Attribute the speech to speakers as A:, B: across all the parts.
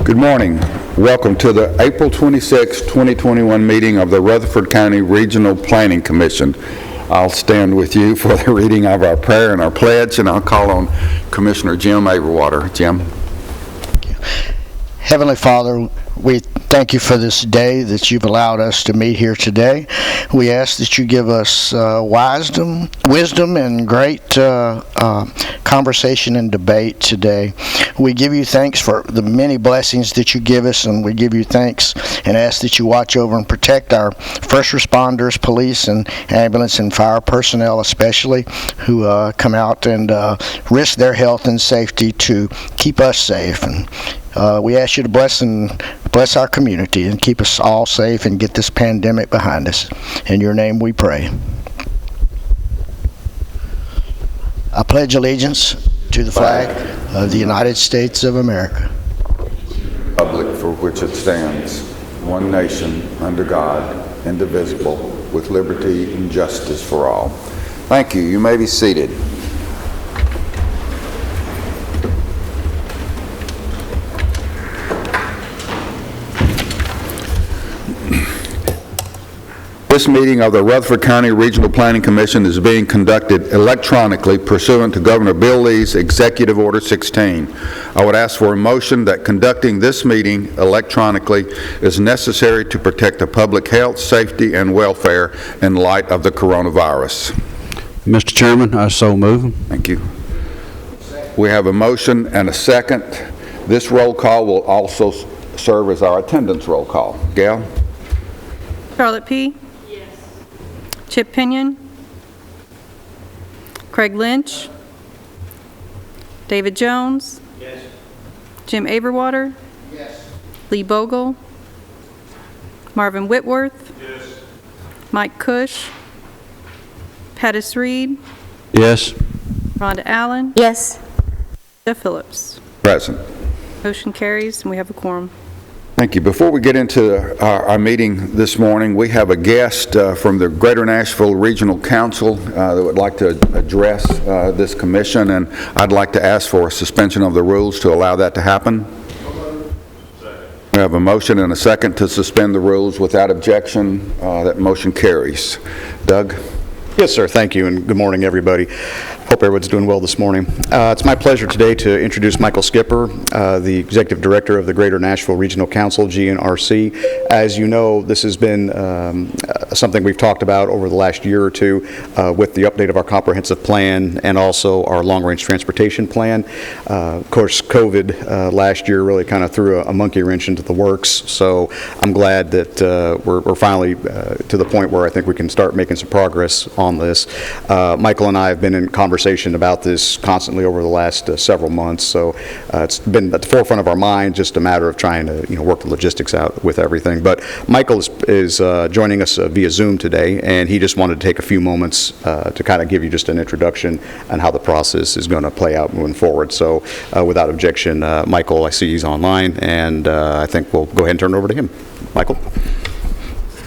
A: Good morning. Welcome to the April 26, 2021 meeting of the Rutherford County Regional Planning Commission. I'll stand with you for the reading of our prayer and our pledge, and I'll call on Commissioner Jim Averwater. Jim.
B: Heavenly Father, we thank you for this day that you've allowed us to meet here today. We ask that you give us wisdom, and great conversation and debate today. We give you thanks for the many blessings that you give us, and we give you thanks and ask that you watch over and protect our first responders, police, and ambulance and fire personnel especially, who come out and risk their health and safety to keep us safe. And we ask you to bless our community and keep us all safe and get this pandemic behind us. In your name we pray. I pledge allegiance to the flag of the United States of America.
A: Republic for which it stands, one nation, under God, indivisible, with liberty and justice for all. Thank you. You may be seated. This meeting of the Rutherford County Regional Planning Commission is being conducted electronically pursuant to Governor Bill Lee's Executive Order 16. I would ask for a motion that conducting this meeting electronically is necessary to protect the public health, safety, and welfare in light of the coronavirus.
C: Mr. Chairman, I so move.
A: Thank you. We have a motion and a second. This roll call will also serve as our attendance roll call. Gail?
D: Charlotte P. Chip Pinion, Craig Lynch, David Jones, yes. Jim Averwater, yes. Lee Bogle, Marvin Whitworth, yes. Mike Cush, Pattis Reed,
C: yes.
D: Rhonda Allen,
E: yes.
D: Jeff Phillips.
A: Present.
D: Motion carries, and we have a quorum.
A: Thank you. Before we get into our meeting this morning, we have a guest from the Greater Nashville Regional Council that would like to address this commission, and I'd like to ask for a suspension of the rules to allow that to happen. We have a motion and a second to suspend the rules without objection. That motion carries. Doug?
F: Yes, sir. Thank you, and good morning, everybody. Hope everyone's doing well this morning. It's my pleasure today to introduce Michael Skipper, the Executive Director of the Greater Nashville Regional Council, GNRC. As you know, this has been something we've talked about over the last year or two with the update of our comprehensive plan and also our long-range transportation plan. Of course, COVID last year really kind of threw a monkey wrench into the works, so I'm glad that we're finally to the point where I think we can start making some progress on this. Michael and I have been in conversation about this constantly over the last several months, so it's been at the forefront of our mind, just a matter of trying to work the logistics out with everything. But Michael is joining us via Zoom today, and he just wanted to take a few moments to kind of give you just an introduction on how the process is going to play out moving forward. So without objection, Michael, I see he's online, and I think we'll go ahead and turn it over to him. Michael?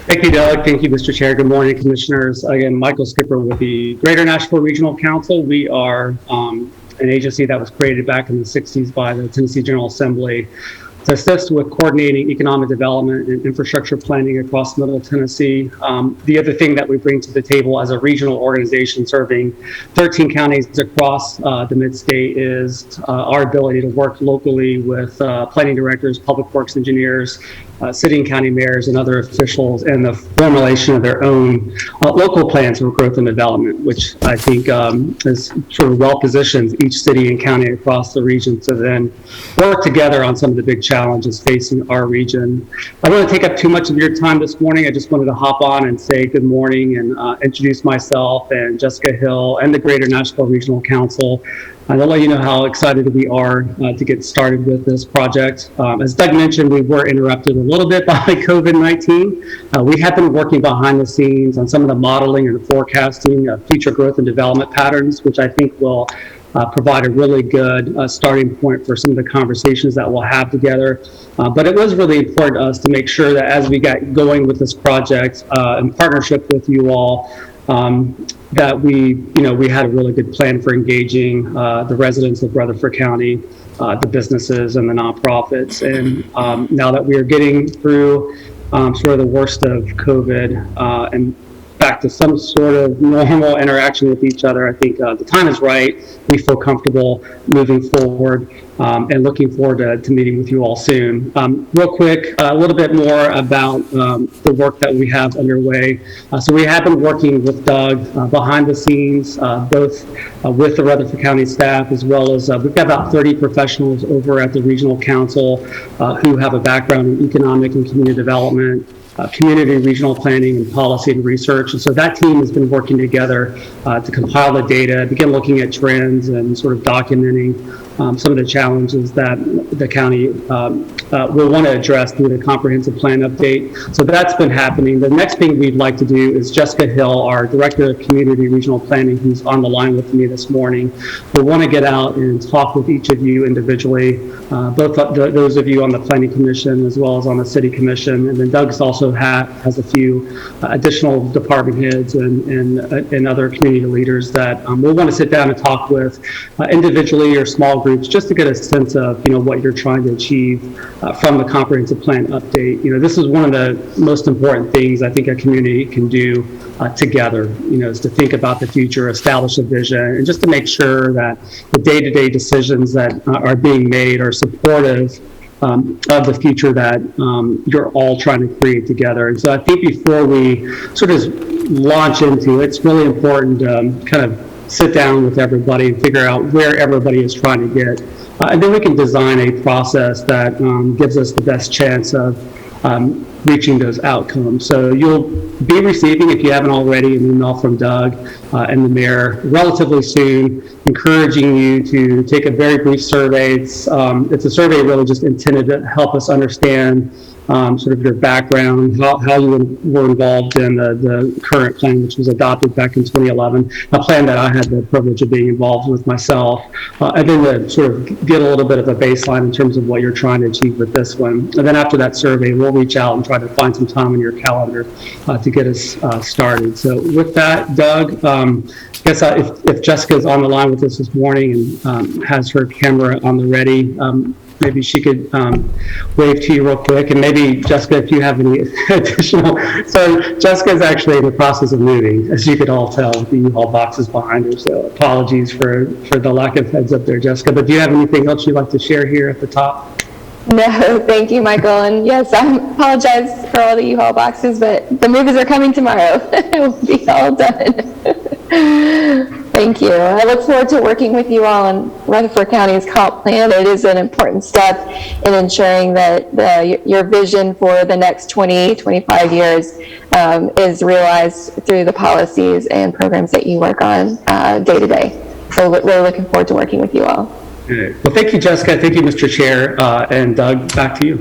G: Thank you, Doug. Thank you, Mr. Chair. Good morning, Commissioners. Again, Michael Skipper with the Greater Nashville Regional Council. We are an agency that was created back in the 60s by the Tennessee General Assembly to assist with coordinating economic development and infrastructure planning across Middle Tennessee. The other thing that we bring to the table as a regional organization serving 13 counties across the mid-state is our ability to work locally with planning directors, public works engineers, city and county mayors and other officials in the formulation of their own local plans for growth and development, which I think is sort of well positions each city and county across the region to then work together on some of the big challenges facing our region. I don't want to take up too much of your time this morning. I just wanted to hop on and say good morning and introduce myself and Jessica Hill and the Greater Nashville Regional Council. And I'll let you know how excited we are to get started with this project. As Doug mentioned, we were interrupted a little bit by COVID-19. We have been working behind the scenes on some of the modeling and the forecasting of future growth and development patterns, which I think will provide a really good starting point for some of the conversations that we'll have together. But it was really important to us to make sure that as we got going with this project in partnership with you all, that we had a really good plan for engaging the residents of Rutherford County, the businesses and the nonprofits. And now that we are getting through sort of the worst of COVID and back to some sort of normal interaction with each other, I think the time is right. We feel comfortable moving forward and looking forward to meeting with you all soon. Real quick, a little bit more about the work that we have underway. So we have been working with Doug behind the scenes, both with the Rutherford County staff, as well as we've got about 30 professionals over at the Regional Council who have a background in economic and community development, community regional planning and policy and research. And so that team has been working together to compile the data, begin looking at trends and sort of documenting some of the challenges that the county will want to address through the comprehensive plan update. So that's been happening. The next thing we'd like to do is Jessica Hill, our Director of Community Regional Planning, who's on the line with me this morning. We'll want to get out and talk with each of you individually, both those of you on the Planning Commission as well as on the City Commission. And then Doug's also has a few additional department heads and other community leaders that we'll want to sit down and talk with individually or small groups, just to get a sense of what you're trying to achieve from the comprehensive plan update. This is one of the most important things I think a community can do together, is to think about the future, establish a vision, and just to make sure that the day-to-day decisions that are being made are supportive of the future that you're all trying to create together. And so I think before we sort of launch into it, it's really important to kind of sit down with everybody and figure out where everybody is trying to get. And then we can design a process that gives us the best chance of reaching those outcomes. So you'll be receiving, if you haven't already, an email from Doug and the mayor relatively soon, encouraging you to take a very brief survey. It's a survey really just intended to help us understand sort of your background, how you were involved in the current plan, which was adopted back in 2011, a plan that I had the privilege of being involved with myself, and then to sort of get a little bit of a baseline in terms of what you're trying to achieve with this one. And then after that survey, we'll reach out and try to find some time in your calendar to get us started. So with that, Doug, I guess if Jessica's on the line with us this morning and has her camera on the ready, maybe she could wave to you real quick. And maybe, Jessica, if you have any additional. So Jessica's actually in the process of moving, as you could all tell, with the U-Haul boxes behind her. So apologies for the lack of heads up there, Jessica. But do you have anything else you'd like to share here at the top?
E: No, thank you, Michael. And yes, I apologize for all the U-Haul boxes, but the movies are coming tomorrow. It will be all done. Thank you. I look forward to working with you all on Rutherford County's comp plan. It is an important step in ensuring that your vision for the next 20, 25 years is realized through the policies and programs that you work on day to day. So really looking forward to working with you all.
G: Well, thank you, Jessica. Thank you, Mr. Chair. And Doug, back to you.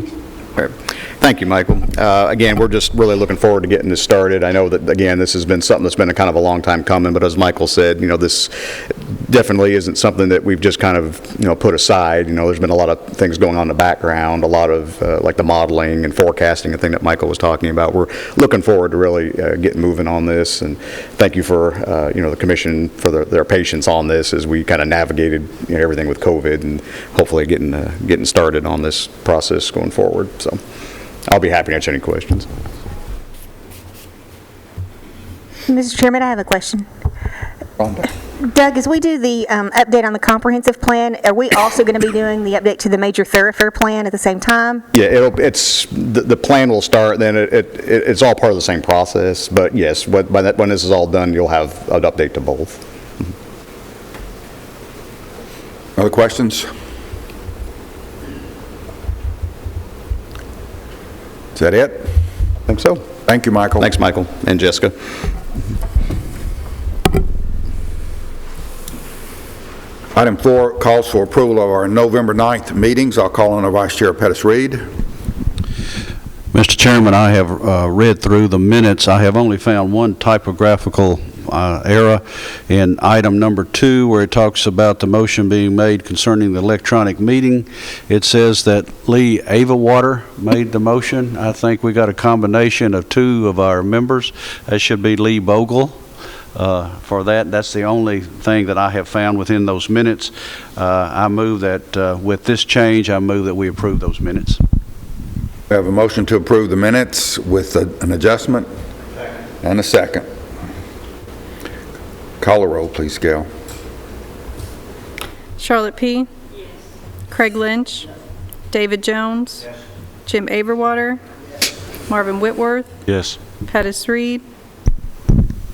F: Thank you, Michael. Again, we're just really looking forward to getting this started. I know that, again, this has been something that's been a kind of a long time coming, but as Michael said, this definitely isn't something that we've just kind of, put aside. There's been a lot of things going on in the background, a lot of like the modeling and forecasting, a thing that Michael was talking about. We're looking forward to really getting moving on this, and thank you for, the Commission for their patience on this as we kind of navigated everything with COVID and hopefully getting started on this process going forward. So I'll be happy to answer any questions.
H: Mr. Chairman, I have a question.
A: Rhonda.
H: Doug, as we do the update on the comprehensive plan, are we also going to be doing the update to the major thoroughfare plan at the same time?
F: Yeah, the plan will start, then it's all part of the same process, but yes, when this is all done, you'll have an update to both.
A: Other questions? Is that it?
F: I think so.
A: Thank you, Michael.
F: Thanks, Michael and Jessica.
A: Item 4 calls for approval of our November 9th meetings. I'll call on our Vice Chair, Pettis Reed.
C: Mr. Chairman, I have read through the minutes. I have only found one typographical error in item number 2, where it talks about the motion being made concerning the electronic meeting. It says that Lee Avawater made the motion. I think we got a combination of 2 of our members. That should be Lee Bogle. for that. That's the only thing that I have found within those minutes. I move that with this change, I move that we approve those minutes.
A: We have a motion to approve the minutes with an adjustment and a second. Call a roll, please, Gail.
D: Charlotte P. Craig Lynch. David Jones. Jim Averwater. Marvin Whitworth.
C: Yes.
D: Pattis Reed.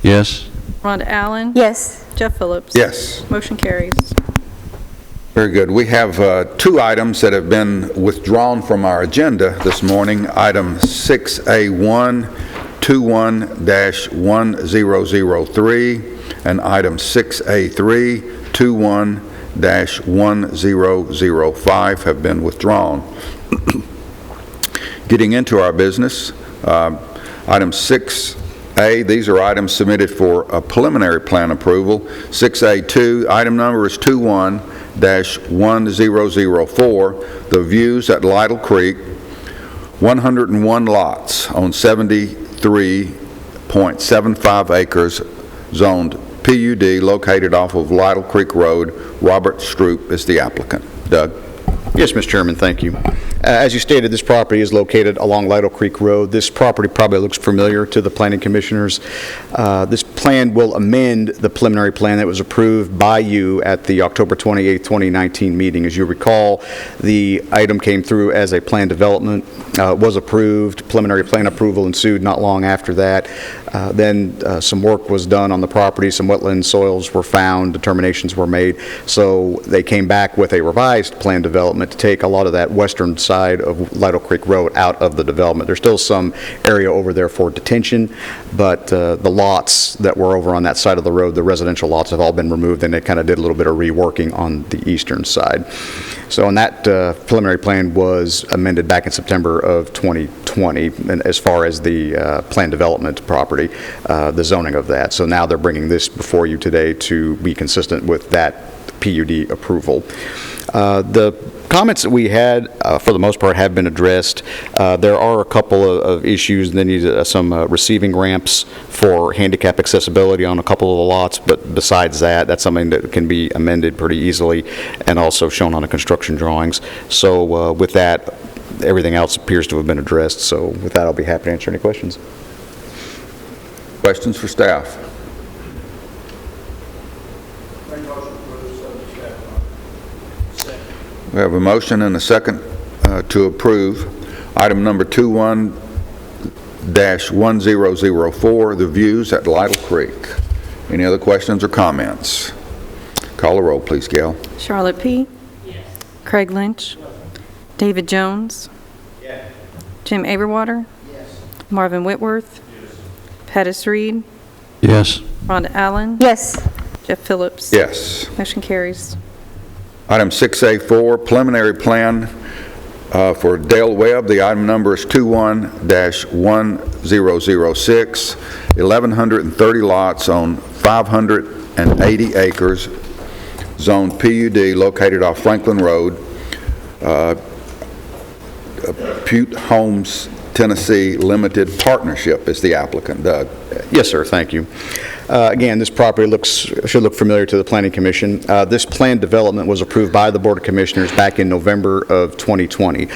C: Yes.
D: Rhonda Allen.
H: Yes.
D: Jeff Phillips.
A: Yes.
D: Motion carries.
A: Very good. We have two items that have been withdrawn from our agenda this morning. Item 6A1, 21-1003, and item 6A3, 21-1005 have been withdrawn. Getting into our business, item 6A, these are items submitted for a preliminary plan approval. 6A2, item number is 21-1004, the views at Lytle Creek, 101 lots on 73.75 acres, zoned PUD, located off of Lytle Creek Road. Robert Stroop is the applicant. Doug?
F: Yes, Mr. Chairman, thank you. As you stated, this property is located along Lytle Creek Road. This property probably looks familiar to the planning commissioners. This plan will amend the preliminary plan that was approved by you at the October 28, 2019 meeting. As you recall, the item came through as a plan development, was approved, preliminary plan approval ensued not long after that. Then some work was done on the property, some wetland soils were found, determinations were made, so they came back with a revised plan development to take a lot of that western side of Lytle Creek Road out of the development. There's still some area over there for detention, but the lots that were over on that side of the road, the residential lots, have all been removed, and they kind of did a little bit of reworking on the eastern side. So, and that preliminary plan was amended back in September of 2020, and as far as the plan development property, the zoning of that. So now they're bringing this before you today to be consistent with that PUD approval. The comments that we had, for the most part, have been addressed. There are a couple of issues. They need some receiving ramps for handicap accessibility on a couple of the lots, but besides that, that's something that can be amended pretty easily and also shown on the construction drawings. So with that, everything else appears to have been addressed. So with that, I'll be happy to answer any questions.
A: Questions for staff? We have a motion and a second to approve item number 21-1004, the views at Lytle Creek. Any other questions or comments? Call the roll, please, Gail.
D: Charlotte P. Craig Lynch. David Jones. Jim Averwater. Marvin Whitworth. Pattis Reed.
C: Yes.
D: Rhonda Allen.
H: Yes.
D: Jeff Phillips.
A: Yes.
D: Motion carries.
A: Item 6A4, preliminary plan for Dale Webb. The item number is 21-1006, 1,130 lots on 580 acres, zone PUD, located off Franklin Road, Pute Homes, Tennessee Limited Partnership is the applicant. Doug?
F: Yes, sir. Thank you. Again, this property should look familiar to the Planning Commission. This plan development was approved by the Board of Commissioners back in November of 2020.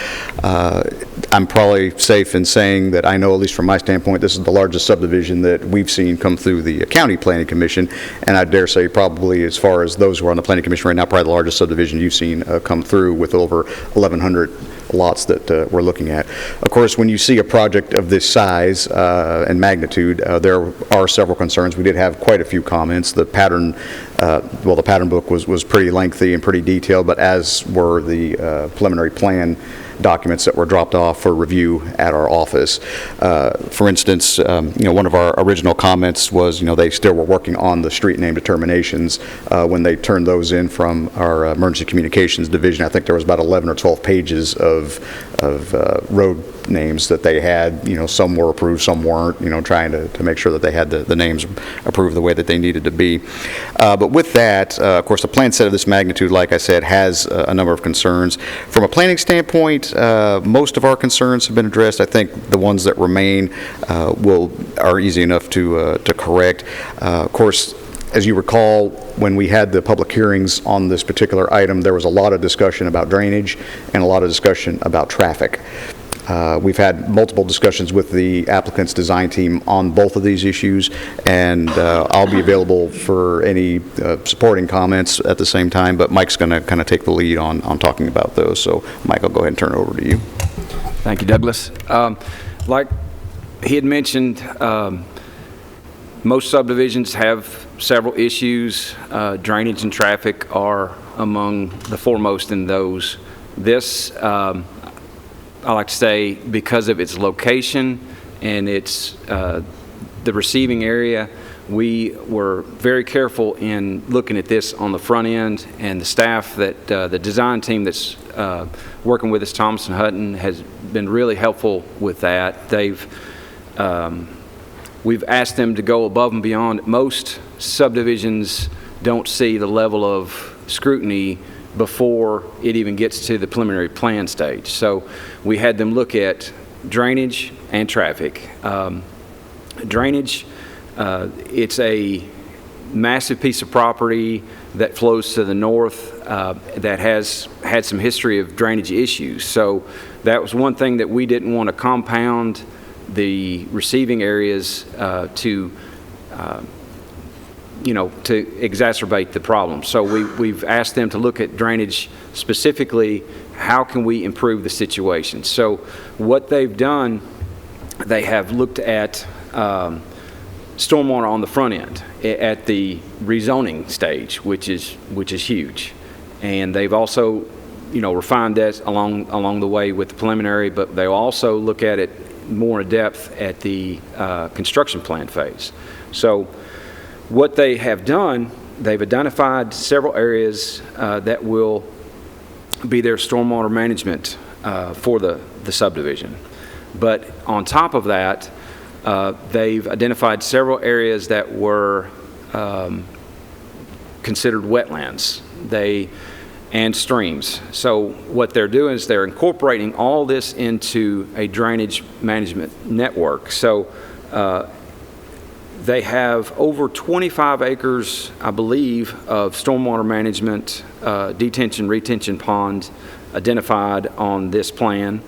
F: I'm probably safe in saying that I know, at least from my standpoint, this is the largest subdivision that we've seen come through the County Planning Commission, and I dare say probably, as far as those who are on the Planning Commission right now, probably the largest subdivision you've seen come through, with over 1,100 lots that we're looking at. Of course, when you see a project of this size and magnitude, there are several concerns. We did have quite a few comments. The pattern, the pattern book was pretty lengthy and pretty detailed, but as were the preliminary plan documents that were dropped off for review at our office. For instance, one of our original comments was, they still were working on the street name determinations when they turned those in from our emergency communications division. I think there was about 11 or 12 pages of road names that they had. Some were approved, some weren't, trying to make sure that they had the names approved the way that they needed to be. But with that, of course, a plan set of this magnitude, like I said, has a number of concerns. From a planning standpoint, most of our concerns have been addressed. I think the ones that remain are easy enough to correct. Of course, as you recall, when we had the public hearings on this particular item, there was a lot of discussion about drainage and a lot of discussion about traffic. We've had multiple discussions with the applicant's design team on both of these issues, and I'll be available for any supporting comments at the same time, but Mike's going to kind of take the lead on talking about those. So, Mike, I'll go ahead and turn it over to you.
I: Thank you, Douglas. Like he had mentioned, most subdivisions have several issues. Drainage and traffic are among the foremost in those. This, I like to say, because of its location and its the receiving area, we were very careful in looking at this on the front end, and the staff that the design team that's working with us, Thomas & Hutton, has been really helpful with that. We've asked them to go above and beyond. Most subdivisions don't see the level of scrutiny before it even gets to the preliminary plan stage. So we had them look at drainage and traffic. Drainage, it's a massive piece of property that flows to the north that has had some history of drainage issues. So that was one thing that we didn't want to compound the receiving areas to exacerbate the problem. So we've asked them to look at drainage specifically. How can we improve the situation? So what they've done, they have looked at stormwater on the front end at the rezoning stage, which is huge, and they've also refined that along the way with the preliminary, but they also look at it more in depth at the construction plan phase. So what they have done, they've identified several areas that will be their stormwater management for the subdivision. But on top of that, they've identified several areas that were considered wetlands and streams. So what they're doing is they're incorporating all this into a drainage management network. So they have over 25 acres, I believe, of stormwater management, detention, retention ponds identified on this plan.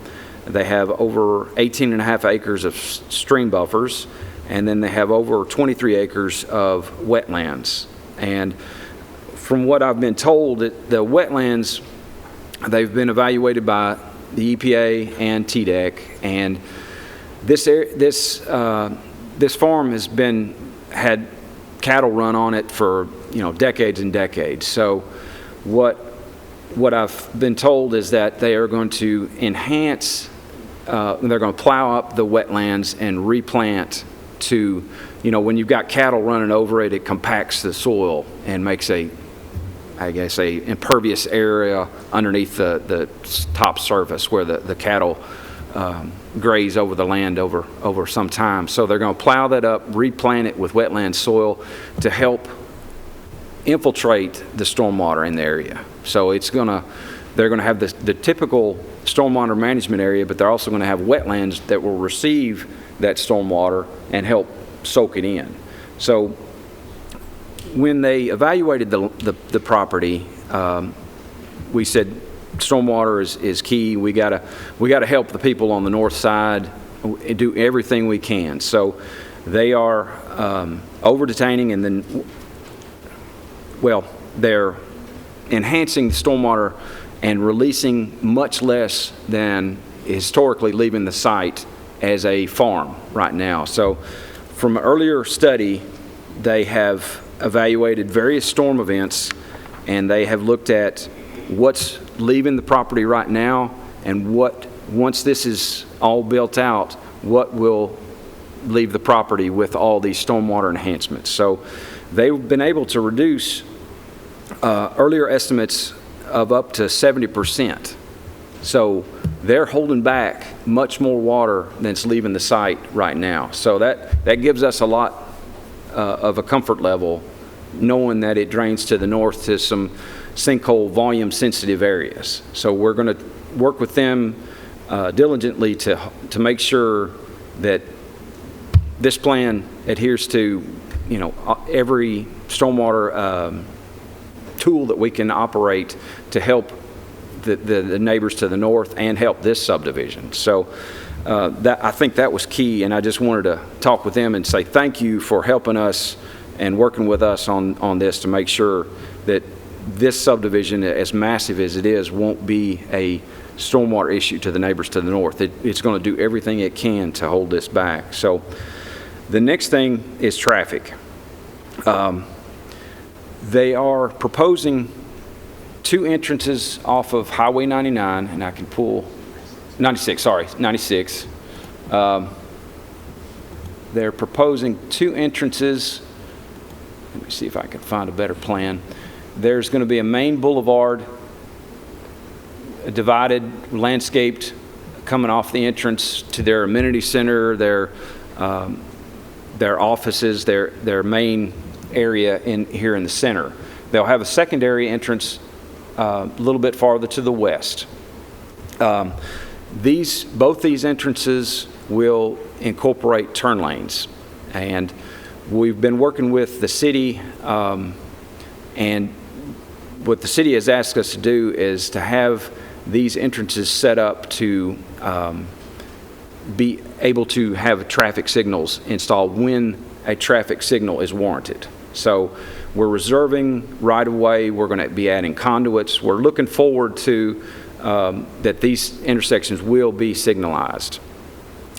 I: They have over 18 and a half acres of stream buffers, and then they have over 23 acres of wetlands. And from what I've been told, the wetlands, they've been evaluated by the EPA and TDEC, and this farm has had cattle run on it for decades and decades. So what I've been told is that they are going to enhance. They're going to plow up the wetlands and replant to, when you've got cattle running over it, it compacts the soil and makes a impervious area underneath the top surface where the cattle graze over the land over some time. So they're going to plow that up, replant it with wetland soil to help infiltrate the stormwater in the area. So they're going to have the typical stormwater management area, but they're also going to have wetlands that will receive that stormwater and help soak it in. So when they evaluated the property, we said stormwater is key. We gotta help the people on the north side and do everything we can. So they are over detaining, and then they're enhancing the stormwater and releasing much less than historically leaving the site as a farm right now. So from an earlier study, they have evaluated various storm events, and they have looked at what's leaving the property right now and once this is all built out, what will leave the property with all these stormwater enhancements. So they've been able to reduce earlier estimates of up to 70%. So they're holding back much more water than's leaving the site right now. So that gives us a lot of a comfort level, knowing that it drains to the north to some sinkhole volume sensitive areas. So we're going to work with them diligently to make sure that this plan adheres to, every stormwater tool that we can operate to help the neighbors to the north and help this subdivision. So I think that was key, and I just wanted to talk with them and say thank you for helping us and working with us on this to make sure that this subdivision, as massive as it is, won't be a stormwater issue to the neighbors to the north. It's going to do everything it can to hold this back. So the next thing is traffic. They are proposing 2 entrances off of Highway 99, and I can pull 96. They're proposing 2 entrances. Let me see if I can find a better plan. There's going to be a main boulevard, a divided, landscaped, coming off the entrance to their amenity center, their offices, their main area here in the center. They'll have a secondary entrance a little bit farther to the west. Both these entrances will incorporate turn lanes, and we've been working with the city, and what the city has asked us to do is to have these entrances set up to be able to have traffic signals installed when a traffic signal is warranted. So we're reserving right of way. We're going to be adding conduits. We're looking forward to that these intersections will be signalized.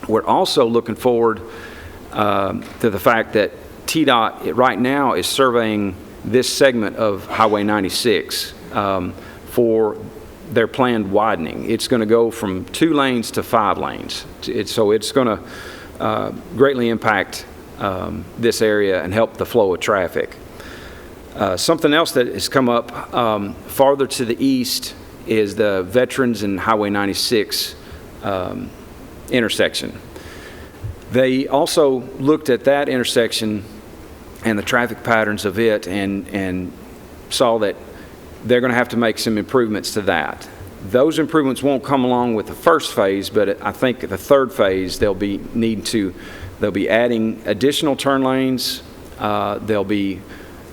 I: We're also looking forward to the fact that TDOT right now is surveying this segment of Highway 96 for their planned widening. It's going to go from 2 lanes to 5 lanes. So it's going to greatly impact this area and help the flow of traffic. Something else that has come up farther to the east is the Veterans and Highway 96 intersection. They also looked at that intersection and the traffic patterns of it and saw that they're going to have to make some improvements to that. Those improvements won't come along with the first phase, but I think the third phase they'll be adding additional turn lanes. They'll be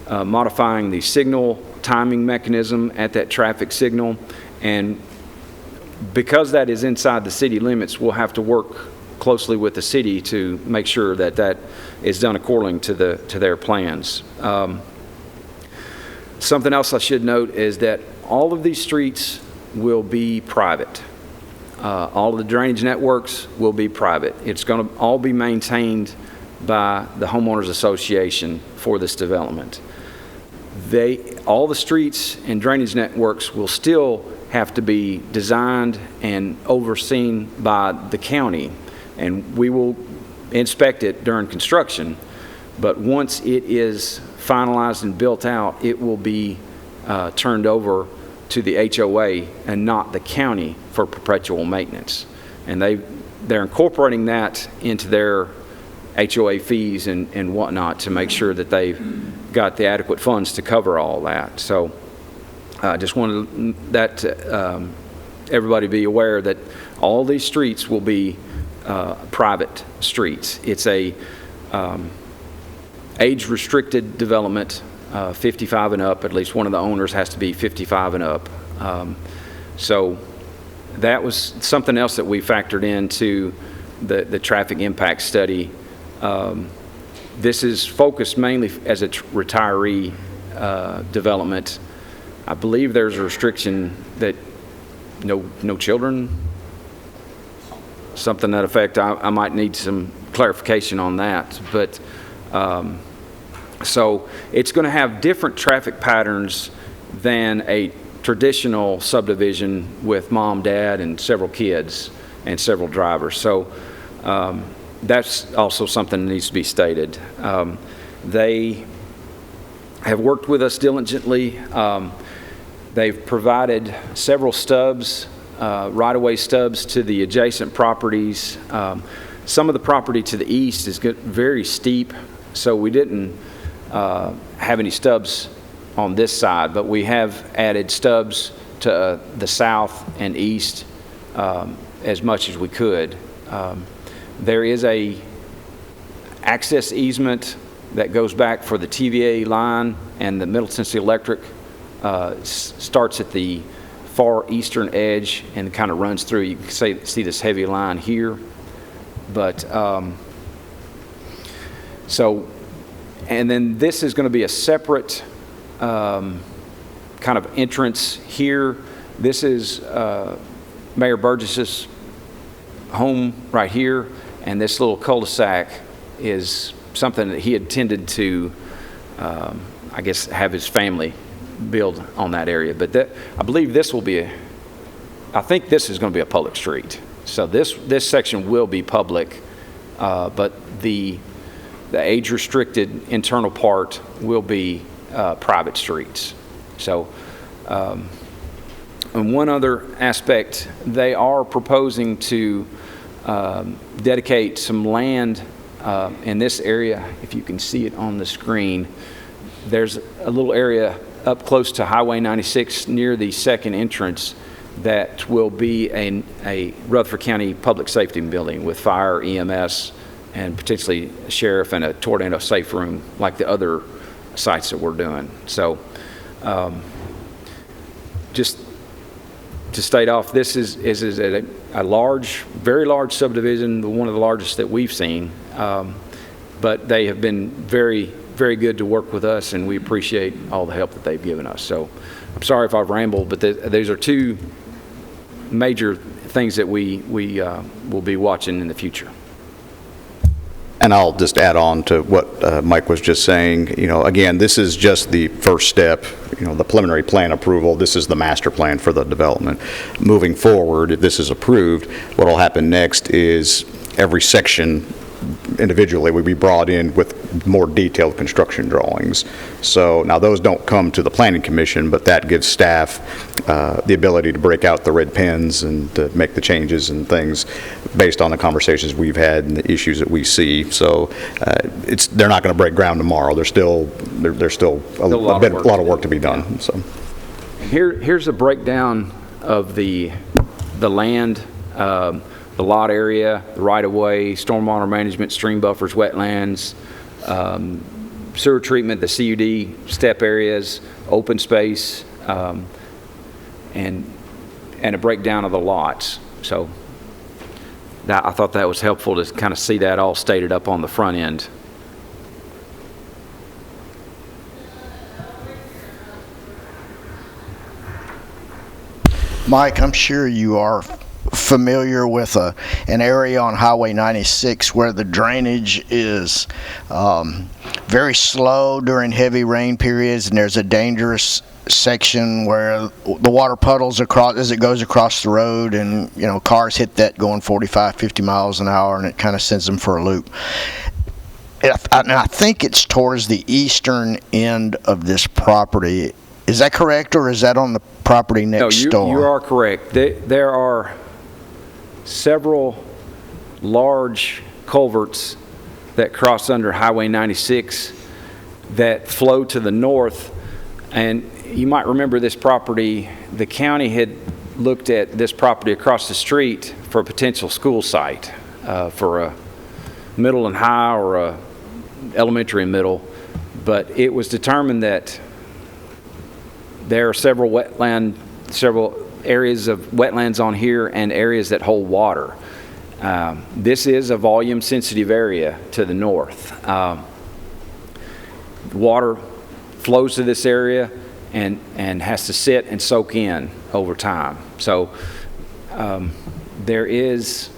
I: modifying the signal timing mechanism at that traffic signal, and because that is inside the city limits, we'll have to work closely with the city to make sure that that is done according to their plans. Something else I should note is that all of these streets will be private. All of the drainage networks will be private. It's going to all be maintained by the homeowners association for this development. All the streets and drainage networks will still have to be designed and overseen by the county, and we will inspect it during construction, but once it is finalized and built out, it will be turned over to the HOA and not the county for perpetual maintenance. And they're incorporating that into their HOA fees and whatnot to make sure that they've got the adequate funds to cover all that. So I just wanted that to, everybody be aware that all these streets will be private streets. It's a age-restricted development, 55 and up. At least one of the owners has to be 55 and up. So that was something else that we factored into the traffic impact study. This is focused mainly as a retiree development. I believe there's a restriction that no children, something to that effect. I might need some clarification on that, but so it's going to have different traffic patterns than a traditional subdivision with mom, dad, and several kids and several drivers. So that's also something that needs to be stated. They have worked with us diligently. They've provided several stubs right-of-way stubs to the adjacent properties. Some of the property to the east is very steep, so we didn't have any stubs on this side, but we have added stubs to the south and east as much as we could. There is a access easement that goes back for the TVA line, and the Middle Tennessee Electric starts at the far eastern edge and kind of runs through. You can see this heavy line here. But, and then this is going to be a separate kind of entrance here. This is Mayor Burgess's home right here, and this little cul-de-sac is something that he intended to, I guess, have his family build on that area. But I believe this will be I think this is going to be a public street. So this section will be public, but the age-restricted internal part will be private streets. So, and one other aspect, they are proposing to dedicate some land in this area. If you can see it on the screen, there's a little area up close to Highway 96 near the second entrance that will be a Rutherford County Public Safety building with fire, EMS, and potentially a sheriff and a tornado safe room like the other sites that we're doing. So just to state off, this is a large, very large subdivision, one of the largest that we've seen, but they have been very, very good to work with us, and we appreciate all the help that they've given us. So I'm sorry if I've rambled, but these are two major things that we will be watching in the future.
F: And I'll just add on to what Mike was just saying. You know, again, this is just the first step, you know, the preliminary plan approval. This is the master plan for the development. Moving forward, if this is approved, what will happen next is every section individually would be brought in with more detailed construction drawings. So now those don't come to the Planning Commission, but that gives staff the ability to break out the red pens and to make the changes and things based on the conversations we've had and the issues that we see. So they're not going to break ground tomorrow. There's still a lot of work to be done. So
I: here's a breakdown of the land. The lot area, the right-of-way, stormwater management, stream buffers, wetlands, sewer treatment, the CUD step areas, open space, and a breakdown of the lots. So I thought that was helpful to kind of see that all stated up on the front end.
B: Mike, I'm sure you are familiar with an area on Highway 96 where the drainage is very slow during heavy rain periods, and there's a dangerous section where the water puddles across as it goes across the road, and you know, cars hit that going 45-50 miles an hour, and it kind of sends them for a loop. And I think it's towards the eastern end of this property. Is that correct, or is that on the property next door?
I: No, you are correct. There are several large culverts that cross under Highway 96 that flow to the north. And you might remember this property, the county had looked at this property across the street for a potential school site for a middle and high or a elementary and middle. But it was determined that there are several areas of wetlands on here and areas that hold water. This is a volume sensitive area to the north. Water flows to this area and has to sit and soak in over time. So there is...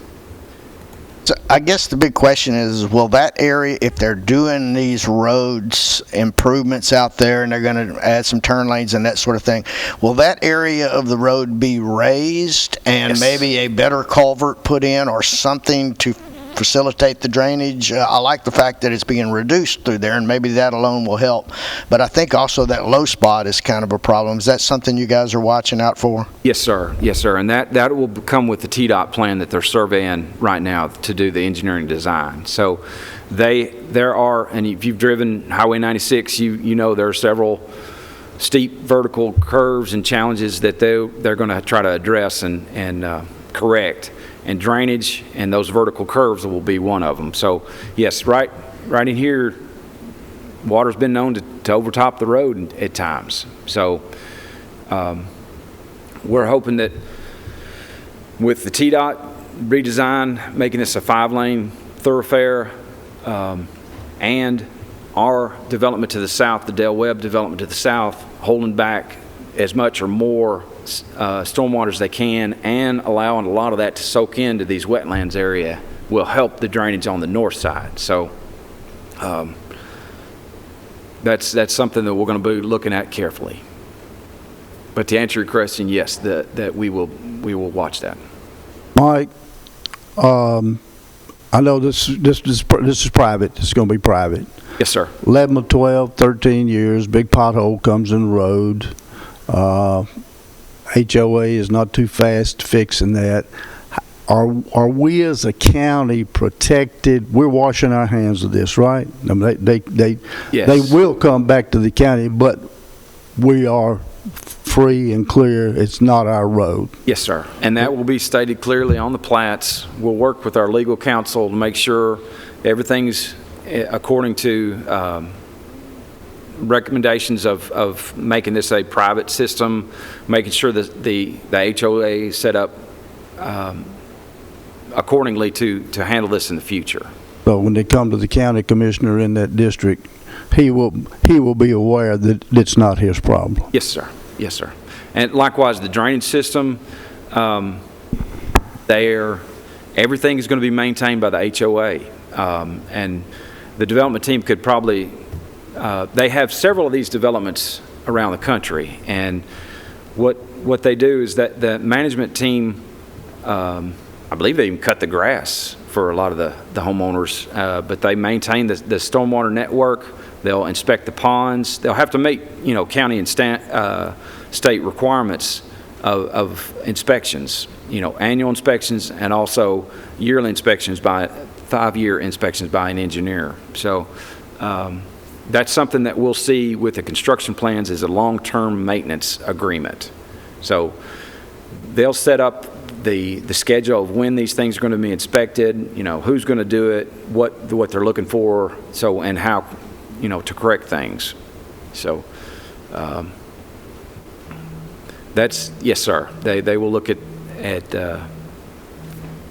B: So I guess the big question is, will that area, if they're doing these roads improvements out there and they're going to add some turn lanes and that sort of thing, will that area of the road be raised and maybe a better culvert put in or something to facilitate the drainage. I like the fact that it's being reduced through there, and maybe that alone will help. But I think also that low spot is kind of a problem. Is that something you guys are watching out for?
I: Yes, sir. Yes, sir. And that will come with the TDOT plan that they're surveying right now to do the engineering design. So there are, and if you've driven Highway 96, you know there are several steep vertical curves and challenges that they're going to try to address and correct. And drainage and those vertical curves will be one of them. So yes, right in here, water's been known to overtop the road at times. So we're hoping that with the TDOT redesign, making this a 5-lane thoroughfare, and our development to the south, the Del Webb development to the south, holding back as much or more stormwater as they can and allowing a lot of that to soak into these wetlands area will help the drainage on the north side. So that's something that we're going to be looking at carefully. But to answer your question, yes, that we will watch that.
J: Mike, I know this is private. It's going to be private.
I: Yes, sir.
J: 11 or 12, 13 years, big pothole comes in the road. HOA is not too fast fixing that. Are we as a county protected? We're washing our hands of this, right? I mean,
I: Yes.
J: they will come back to the county, but we are free and clear. It's not our road.
I: Yes, sir. And that will be stated clearly on the plats. We'll work with our legal counsel to make sure everything's according to recommendations of making this a private system, making sure that the HOA is set up accordingly to handle this in the future.
J: So when they come to the county commissioner in that district, he will be aware that it's not his problem.
I: Yes, sir. Yes, sir. And likewise, the drainage system, everything is going to be maintained by the HOA. And the development team could probably, they have several of these developments around the country. And what they do is that the management team, I believe they even cut the grass for a lot of the homeowners, but they maintain the stormwater network. They'll inspect the ponds. They'll have to meet, county and state requirements of inspections, annual inspections and also yearly inspections 5-year inspections by an engineer. So that's something that we'll see with the construction plans is a long-term maintenance agreement. So they'll set up the schedule of when these things are going to be inspected, who's going to do it, what they're looking for, so and how, to correct things. So that's, yes, sir. They will look at the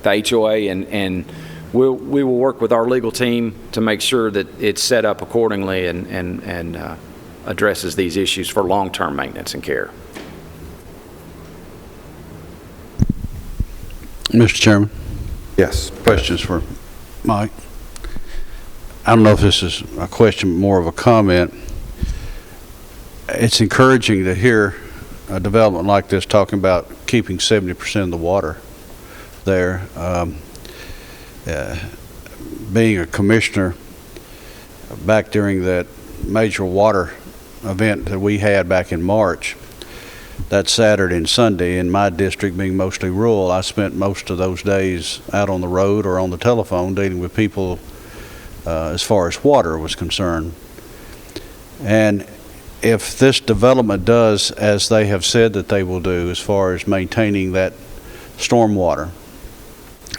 I: HOA and we will work with our legal team to make sure that it's set up accordingly and addresses these issues for long-term maintenance and care.
C: Mr. Chairman,
A: Yes.
C: questions for Mike? I don't know if this is a question, more of a comment. It's encouraging to hear a development like this talking about keeping 70% of the water there. Being a commissioner back during that major water event that we had back in March, that Saturday and Sunday, in my district being mostly rural, I spent most of those days out on the road or on the telephone dealing with people as far as water was concerned. And if this development does as they have said that they will do as far as maintaining that stormwater,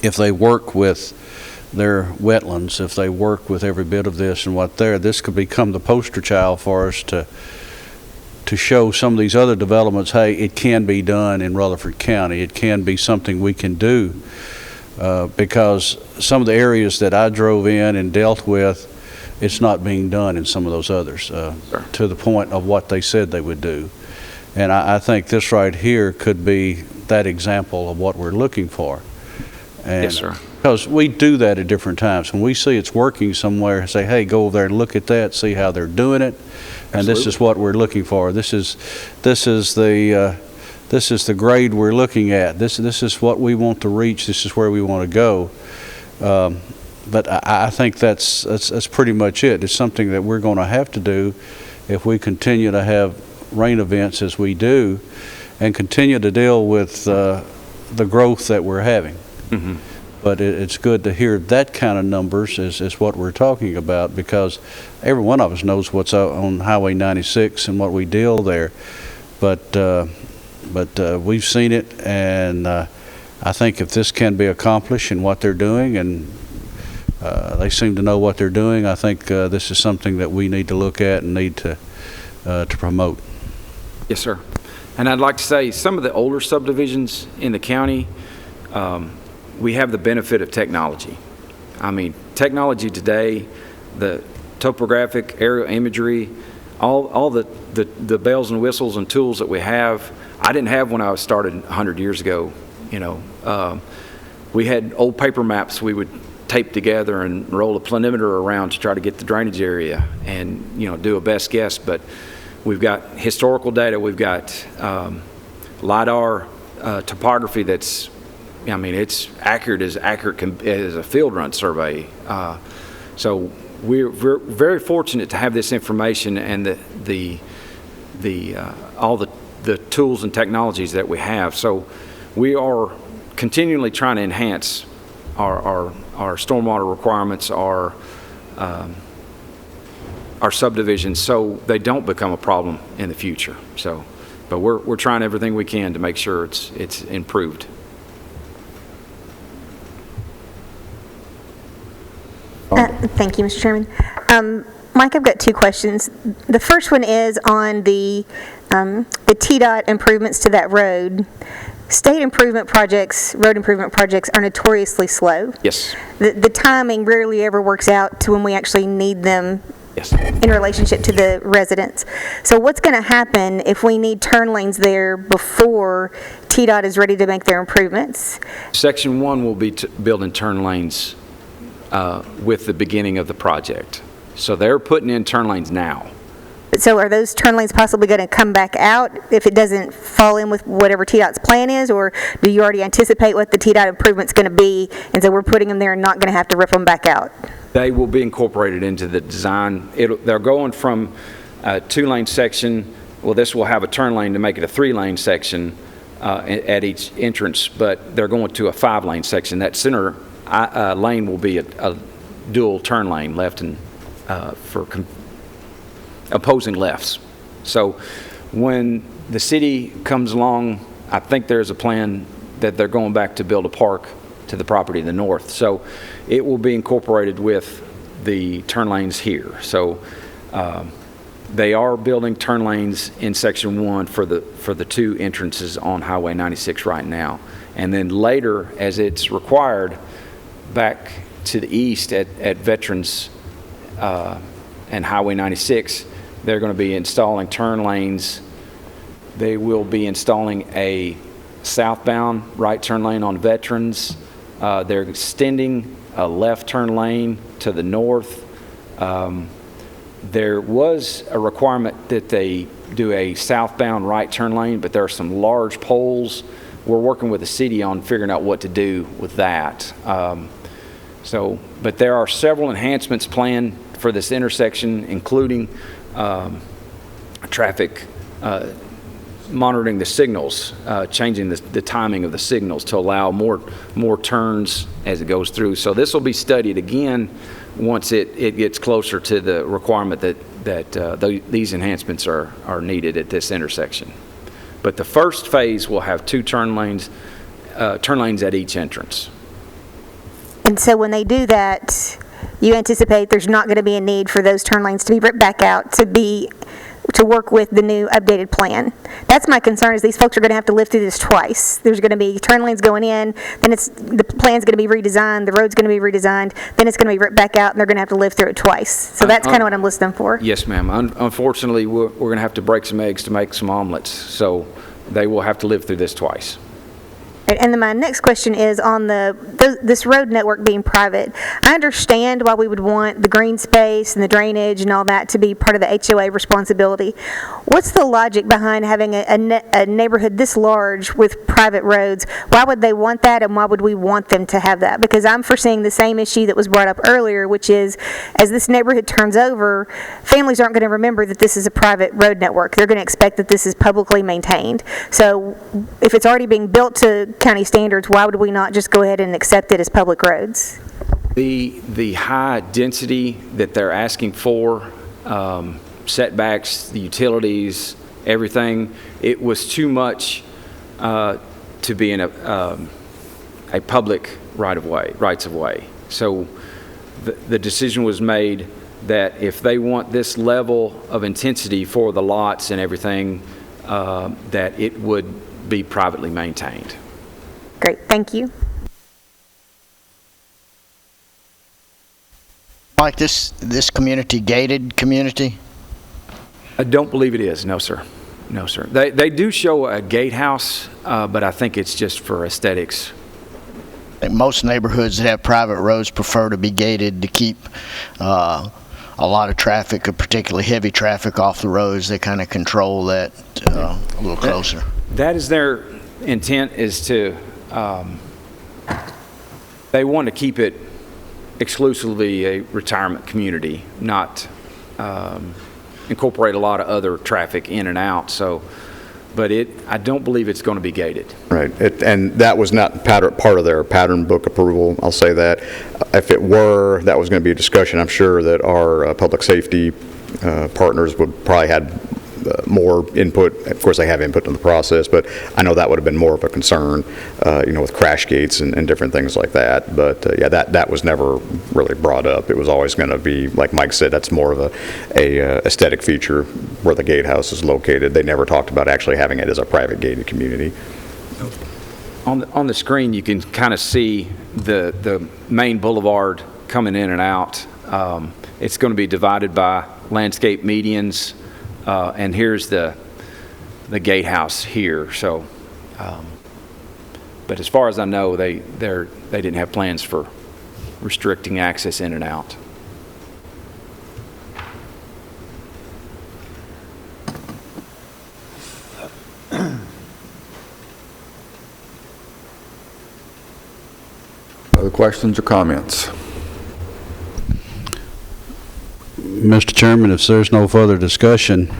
C: if they work with their wetlands, if they work with every bit of this and this could become the poster child for us to show some of these other developments, hey, it can be done in Rutherford County. It can be something we can do because some of the areas that I drove in and dealt with, it's not being done in some of those others to the point of what they said they would do. And I think this right here could be that example of what we're looking for. And
I: Yes, sir.
C: Because we do that at different times. When we see it's working somewhere, say, hey, go over there and look at that, see how they're doing it. And this is what we're looking for. This is the grade we're looking at. This is what we want to reach. This is where we want to go. But I think that's pretty much it. It's something that we're going to have to do if we continue to have rain events as we do and continue to deal with the growth that we're having.
I: Mhm.
C: But it's good to hear that kind of numbers is what we're talking about, because every one of us knows what's out on Highway 96 and what we deal there. But we've seen it, and I think if this can be accomplished in what they're doing, and they seem to know what they're doing, I think this is something that we need to look at and need to promote.
I: Yes, sir. And I'd like to say, some of the older subdivisions in the county, we have the benefit of technology. I mean, technology today, the topographic, aerial imagery, all the bells and whistles and tools that we have, I didn't have when I started 100 years ago. We had old paper maps we would tape together and roll a planimeter around to try to get the drainage area and, do a best guess. But we've got historical data. We've got LiDAR topography that's, it's accurate as a field run survey. So we're very fortunate to have this information and all the tools and technologies that we have. So we are continually trying to enhance our stormwater requirements, our subdivisions, so they don't become a problem in the future. But we're trying everything we can to make sure it's improved.
H: Thank you, Mr. Chairman. Mike, I've got two questions. The first one is on the TDOT improvements to that road. State improvement projects, road improvement projects are notoriously slow.
I: Yes.
H: The timing rarely ever works out to when we actually need them.
I: Yes.
H: In relationship to the residents. So what's going to happen if we need turn lanes there before TDOT is ready to make their improvements?
I: Section 1 will be building turn lanes with the beginning of the project. So they're putting in turn lanes now.
H: So are those turn lanes possibly going to come back out if it doesn't fall in with whatever TDOT's plan is, or do you already anticipate what the TDOT improvement's going to be, and so we're putting them there and not going to have to rip them back out?
I: They will be incorporated into the design. They're going from a 2-lane section. Well, this will have a turn lane to make it a 3-lane section at each entrance, but they're going to a 5-lane section. That center lane will be a dual turn lane, left and for opposing lefts. So when the city comes along, I think there's a plan that they're going back to build a park to the property to the north. So it will be incorporated with the turn lanes here. So they are building turn lanes in section 1 for the 2 entrances on Highway 96 right now. And then later, as it's required, back to the east at Veterans and Highway 96, they're going to be installing turn lanes. They will be installing a southbound right turn lane on Veterans. They're extending a left turn lane to the north. There was a requirement that they do a southbound right turn lane, but there are some large poles. We're working with the city on figuring out what to do with that. But there are several enhancements planned for this intersection, including traffic monitoring the signals, changing the timing of the signals to allow more turns as it goes through. So this will be studied again once it gets closer to the requirement that these enhancements are needed at this intersection. But the first phase will have 2 turn lanes at each entrance.
H: And so when they do that, you anticipate there's not going to be a need for those turn lanes to be ripped back out to work with the new updated plan. That's my concern, is these folks are going to have to live through this twice. There's going to be turn lanes going in, then the plan's going to be redesigned, the road's going to be redesigned, then it's going to be ripped back out, and they're going to have to live through it twice. So that's kind of what I'm listening for.
I: Yes, ma'am. Unfortunately, we're going to have to break some eggs to make some omelets, so they will have to live through this twice.
H: And then my next question is on this road network being private. I understand why we would want the green space and the drainage and all that to be part of the HOA responsibility. What's the logic behind having a neighborhood this large with private roads? Why would they want that, and why would we want them to have that? Because I'm foreseeing the same issue that was brought up earlier, which is as this neighborhood turns over, families aren't going to remember that this is a private road network. They're going to expect that this is publicly maintained. So if it's already being built to county standards, why would we not just go ahead and accept it as public roads?
I: The high density that they're asking for, setbacks, the utilities, everything, it was too much to be in a public rights of way. So the decision was made that if they want this level of intensity for the lots and everything, that it would be privately maintained.
H: Great, thank you.
B: Like this community gated community?
I: I don't believe it is, no, sir. No, sir. They do show a gatehouse, but I think it's just for aesthetics.
B: I think most neighborhoods that have private roads prefer to be gated to keep a lot of traffic, particularly heavy traffic, off the roads. They kind of control that a little closer.
I: That is their intent, is to, they want to keep it exclusively a retirement community, not incorporate a lot of other traffic in and out. So, but I don't believe it's going to be gated.
F: Right, and that was not part of their pattern book approval, I'll say that. If it were, that was going to be a discussion. I'm sure that our public safety partners would probably had more input. Of course, they have input in the process, but I know that would have been more of a concern, with crash gates and different things like that. But yeah, that was never really brought up. It was always going to be, like Mike said, that's more of a aesthetic feature where the gatehouse is located. They never talked about actually having it as a private gated community.
I: On the screen, you can kind of see the main boulevard coming in and out. It's going to be divided by landscape medians. And here's the gatehouse here. So, but as far as I know, they didn't have plans for restricting access in and out.
A: Other questions or comments?
C: Mr. Chairman, if there's no further discussion,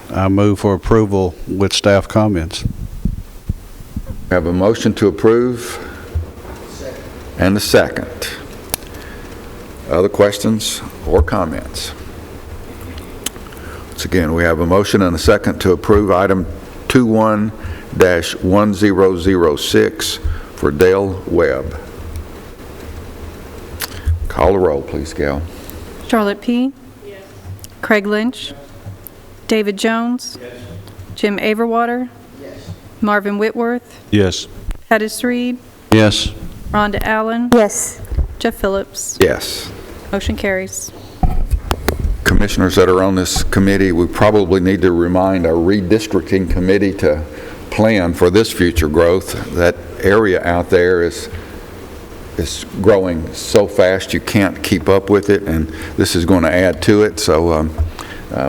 C: I move for approval with staff comments.
A: We have a motion to approve and a second. Other questions or comments? Once again, we have a motion and a second to approve item 21-1006 for Dale Webb. Call the roll, please, Gal.
D: Charlotte P. Yes. Craig Lynch. David Jones. Yes. Jim Averwater. Yes. Marvin Whitworth.
C: Yes.
D: Pettis Reed.
C: Yes.
D: Rhonda Allen.
H: Yes.
D: Jeff Phillips.
A: Yes.
D: Motion carries.
A: Commissioners that are on this committee, we probably need to remind our redistricting committee to plan for this future growth. That area out there is growing so fast you can't keep up with it, and this is going to add to it. So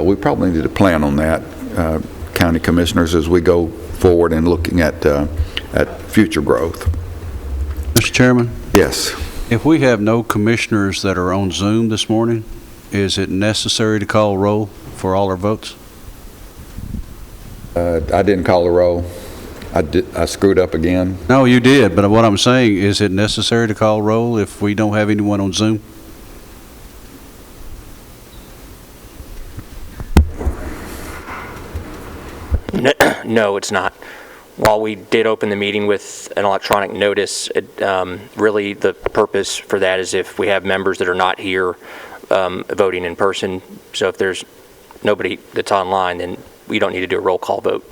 A: we probably need to plan on that, county commissioners, as we go forward and looking at future growth.
C: Mr. Chairman?
A: Yes.
C: If we have no commissioners that are on Zoom this morning, is it necessary to call roll for all our votes?
A: I didn't call the roll. I screwed up again.
C: No, you did, but what I'm saying, is it necessary to call roll if we don't have anyone on Zoom?
K: No, it's not. While we did open the meeting with an electronic notice, really the purpose for that is if we have members that are not here voting in person. So if there's nobody that's online, then we don't need to do a roll call vote.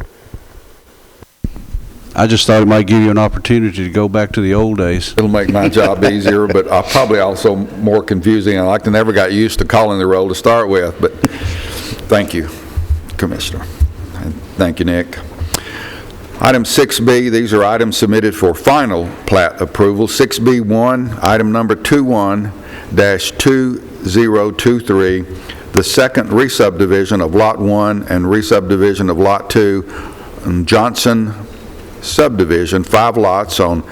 C: I just thought it might give you an opportunity to go back to the old days.
A: It'll make my job easier, but probably also more confusing. I never got used to calling the roll to start with, but thank you, Commissioner. And thank you, Nick. Item 6B, these are items submitted for final plat approval. 6B1, item number 21-2023, the second re-subdivision of Lot 1 and re-subdivision of Lot 2, Johnson subdivision, 5 lots on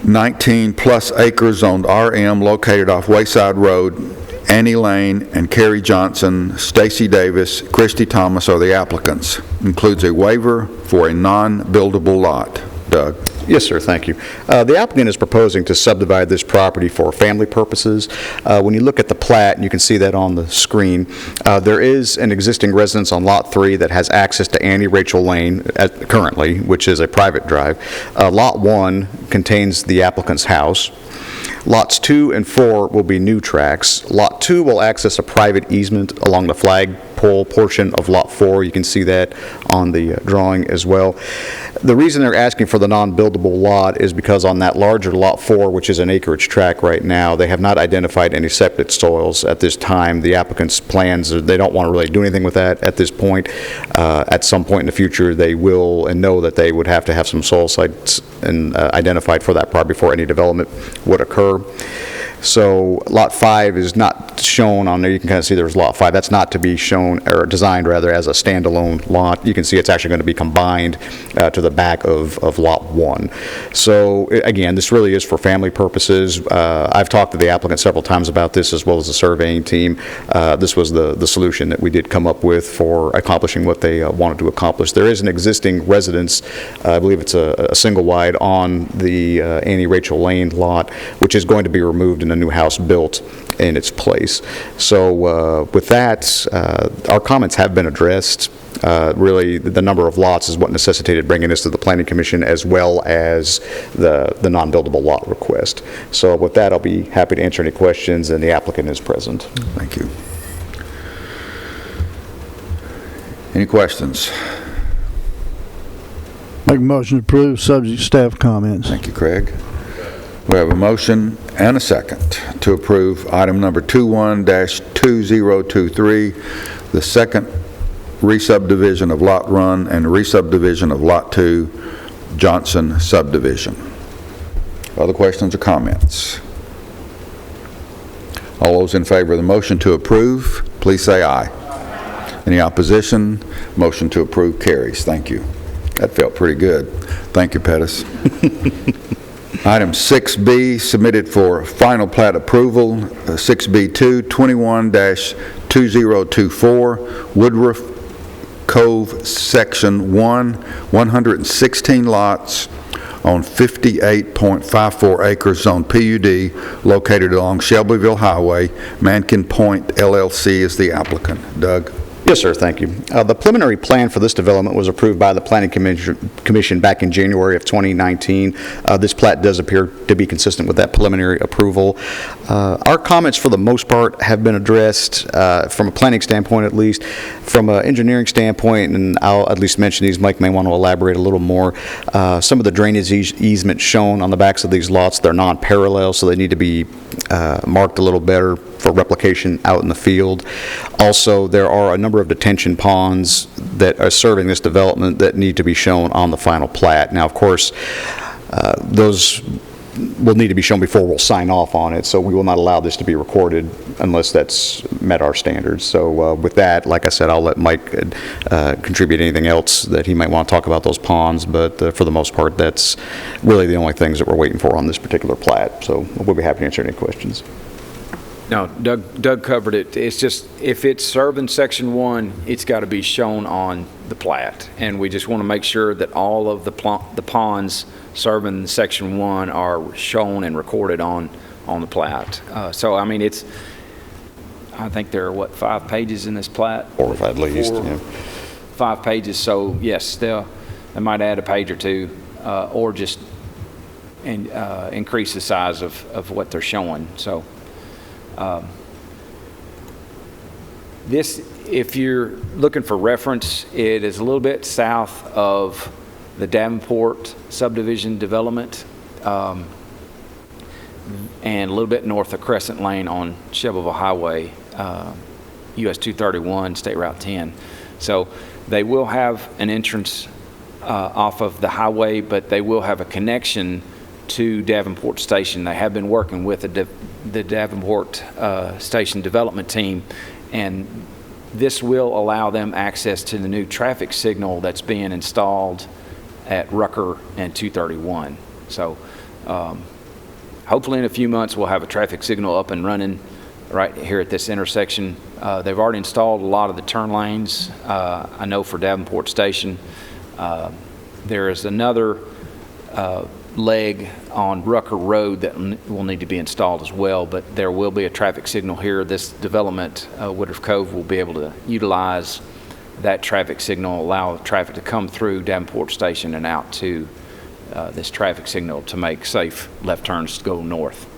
A: 19-plus acres owned RM located off Wayside Road. Annie Lane and Carrie Johnson, Stacy Davis, Christy Thomas are the applicants. Includes a waiver for a non-buildable lot. Doug?
F: Yes, sir, thank you. The applicant is proposing to subdivide this property for family purposes. When you look at the plat, and you can see that on the screen, there is an existing residence on Lot 3 that has access to Annie Rachel Lane currently, which is a private drive. Lot 1 contains the applicant's house. Lots 2 and 4 will be new tracks. Lot 2 will access a private easement along the flagpole portion of Lot 4. You can see that on the drawing as well. The reason they're asking for the non-buildable lot is because on that larger Lot 4, which is an acreage tract right now, they have not identified any septic soils at this time. The applicant's plans, they don't want to really do anything with that at this point. At some point in the future, they will and know that they would have to have some soil sites identified for that property before any development would occur. So Lot 5 is not shown on there. You can kind of see there's Lot 5. That's not to be shown, or designed rather, as a standalone lot. You can see it's actually going to be combined to the back of Lot 1. So again, this really is for family purposes. I've talked to the applicant several times about this, as well as the surveying team. This was the solution that we did come up with for accomplishing what they wanted to accomplish. There is an existing residence, I believe it's a single wide, on the Annie Rachel Lane lot, which is going to be removed and a new house built in its place. So with that, our comments have been addressed. Really, the number of lots is what necessitated bringing this to the Planning Commission, as well as the non-buildable lot request. So with that, I'll be happy to answer any questions, and the applicant is present.
A: Thank you. Any questions?
J: Make a motion to approve, subject to staff comments.
A: Thank you, Craig. We have a motion and a second to approve item number 21-2023, the second re-subdivision of Lot 1 and re-subdivision of Lot 2, Johnson subdivision. Other questions or comments? All those in favor of the motion to approve, please say aye. Any opposition? Motion to approve carries. Thank you. That felt pretty good. Thank you, Pettis. Item 6B, submitted for final plat approval, 6B2, 21-2024, Woodruff Cove, Section 1, 116 lots on 58.54 acres, zone PUD, located along Shelbyville Highway. Mankin Point LLC is the applicant. Doug?
F: Yes, sir, thank you. The preliminary plan for this development was approved by the Planning Commission back in January of 2019. This plat does appear to be consistent with that preliminary approval. Our comments, for the most part, have been addressed from a planning standpoint, at least. From an engineering standpoint, and I'll at least mention these, Mike may want to elaborate a little more. Some of the drainage easements shown on the backs of these lots, they're non-parallel, so they need to be marked a little better for replication out in the field. Also, there are a number of detention ponds that are serving this development that need to be shown on the final plat. Now, of course, those will need to be shown before we'll sign off on it, so we will not allow this to be recorded unless that's met our standards. So with that, like I said, I'll let Mike contribute anything else that he might want to talk about those ponds, but for the most part, that's really the only things that we're waiting for on this particular plat. So we'll be happy to answer any questions.
I: No, Doug covered it. It's just, if it's serving Section 1, it's got to be shown on the plat. And we just want to make sure that all of the ponds serving Section 1 are shown and recorded on the plat. So, I mean, I think there are, 5 pages in this plat?
F: 4 or 5 at least, yeah.
I: 5 pages, so yes, they might add a page or two, or just increase the size of what they're showing. So, this, if you're looking for reference, it is a little bit south of the Davenport subdivision development, and a little bit north of Crescent Lane on Shelbyville Highway, US 231, State Route 10. So they will have an entrance off of the highway, but they will have a connection to Davenport Station. They have been working with the Davenport Station development team, and this will allow them access to the new traffic signal that's being installed at Rucker and 231. So hopefully in a few months we'll have a traffic signal up and running right here at this intersection. They've already installed a lot of the turn lanes, I know, for Davenport Station. There is another leg on Rucker Road that will need to be installed as well, but there will be a traffic signal here. This development, Woodruff Cove, will be able to utilize that traffic signal, allow traffic to come through Davenport Station and out to this traffic signal to make safe left turns to go north.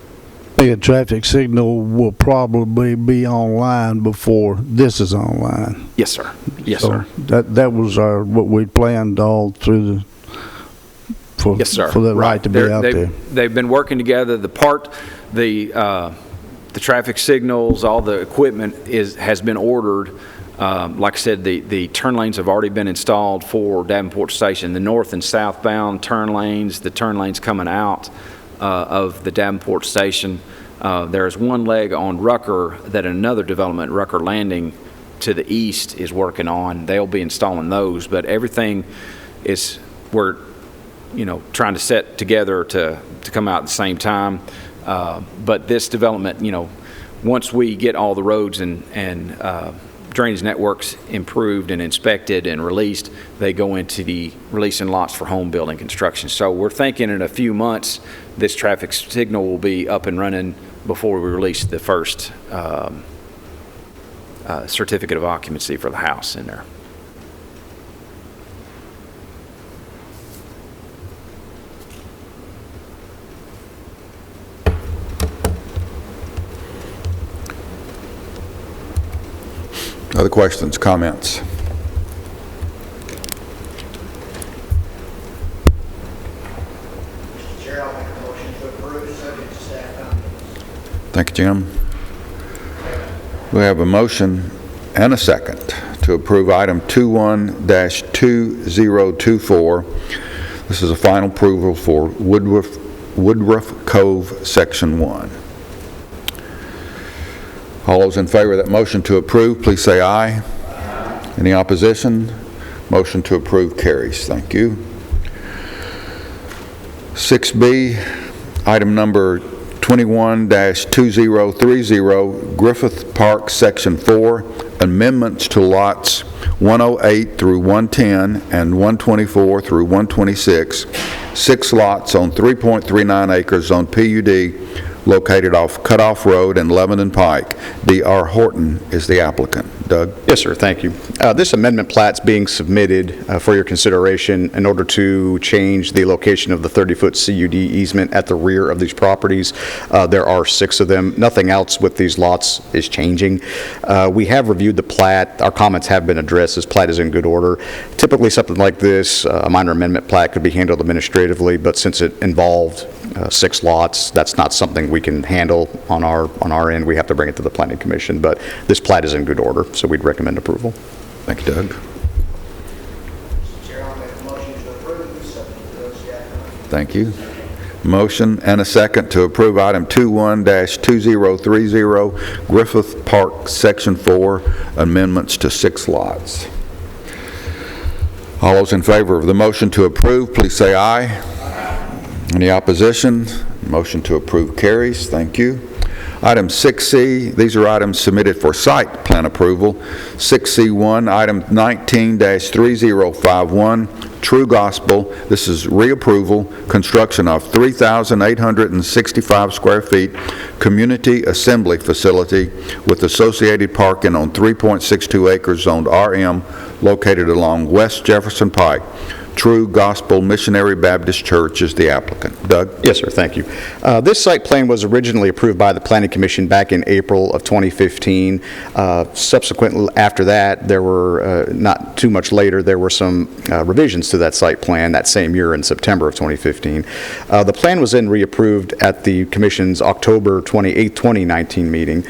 J: The traffic signal will probably be online before this is online.
I: Yes, sir. Yes,
J: So
I: sir.
J: That was what we planned all through
I: Yes, sir.
J: for the right to be out there.
I: They've been working together. The traffic signals, all the equipment has been ordered. Like I said, the turn lanes have already been installed for Davenport Station. The north and southbound turn lanes, the turn lanes coming out of the Davenport Station. There is one leg on Rucker that another development, Rucker Landing, to the east is working on. They'll be installing those, but everything is, we're trying to set together to come out at the same time. But this development, once we get all the roads and drainage networks improved and inspected and released, they go into the releasing lots for home building construction. So we're thinking in a few months, this traffic signal will be up and running before we release the first certificate of occupancy for the house in there.
A: Other questions, comments?
B: Mr. Chair, I'll make a motion to approve, subject to staff comments.
A: Thank you, Jim. We have a motion and a second to approve item 21-2024. This is a final approval for Woodruff Cove, Section 1. All those in favor of that motion to approve, please say aye. Aye. Any opposition? Motion to approve carries. Thank you. 6B, item number 21-2030, Griffith Park, Section 4, amendments to lots 108 through 110 and 124 through 126, 6 lots on 3.39 acres on PUD located off Cutoff Road and Lebanon Pike. D.R. Horton is the applicant. Doug?
F: Yes, sir. Thank you. This amendment plat's being submitted for your consideration in order to change the location of the 30-foot CUD easement at the rear of these properties. There are 6 of them. Nothing else with these lots is changing. We have reviewed the plat. Our comments have been addressed. This plat is in good order. Typically, something like this, a minor amendment plat, could be handled administratively, but since it involved 6 lots, that's not something we can handle on our end. We have to bring it to the Planning Commission, but this plat is in good order, so we'd recommend approval.
A: Thank you, Doug.
B: Mr. Chair, I'll make a motion to approve, subject to those staff comments.
A: Thank you. Motion and a second to approve item 21-2030, Griffith Park, Section 4, amendments to 6 lots. All those in favor of the motion to approve, please say aye. Aye. Any opposition? Motion to approve carries. Thank you. Item 6C, these are items submitted for site plan approval. 6C1, item 19-3051, True Gospel. This is reapproval, construction of 3,865 square feet community assembly facility with associated parking on 3.62 acres zoned RM located along West Jefferson Pike. True Gospel Missionary Baptist Church is the applicant. Doug?
F: Yes, sir. Thank you. This site plan was originally approved by the Planning Commission back in April of 2015. Subsequently, after that, there were, not too much later, there were some revisions to that site plan that same year in September of 2015. The plan was then reapproved at the Commission's October 28, 2019 meeting.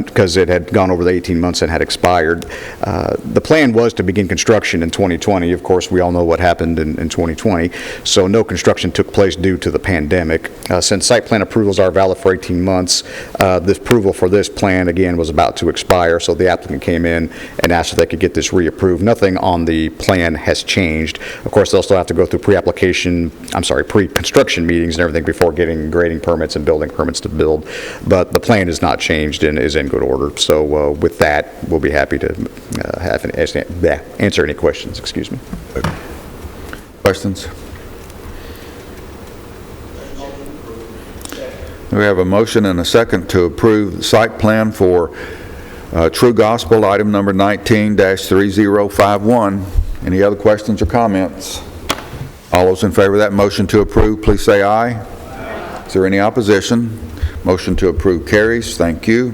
F: because it had gone over the 18 months and had expired. The plan was to begin construction in 2020. Of course, we all know what happened in 2020, so no construction took place due to the pandemic. Since site plan approvals are valid for 18 months, the approval for this plan, again, was about to expire, so the applicant came in and asked if they could get this reapproved. Nothing on the plan has changed. Of course, they'll still have to go through pre-construction meetings and everything before getting grading permits and building permits to build, but the plan is not changed and is in good order. So with that, we'll be happy to answer any questions. Excuse me.
A: Questions? We have a motion and a second to approve the site plan for True Gospel, item number 19-3051. Any other questions or comments? All those in favor of that motion to approve, please say aye. Aye. Is there any opposition? Motion to approve carries. Thank you.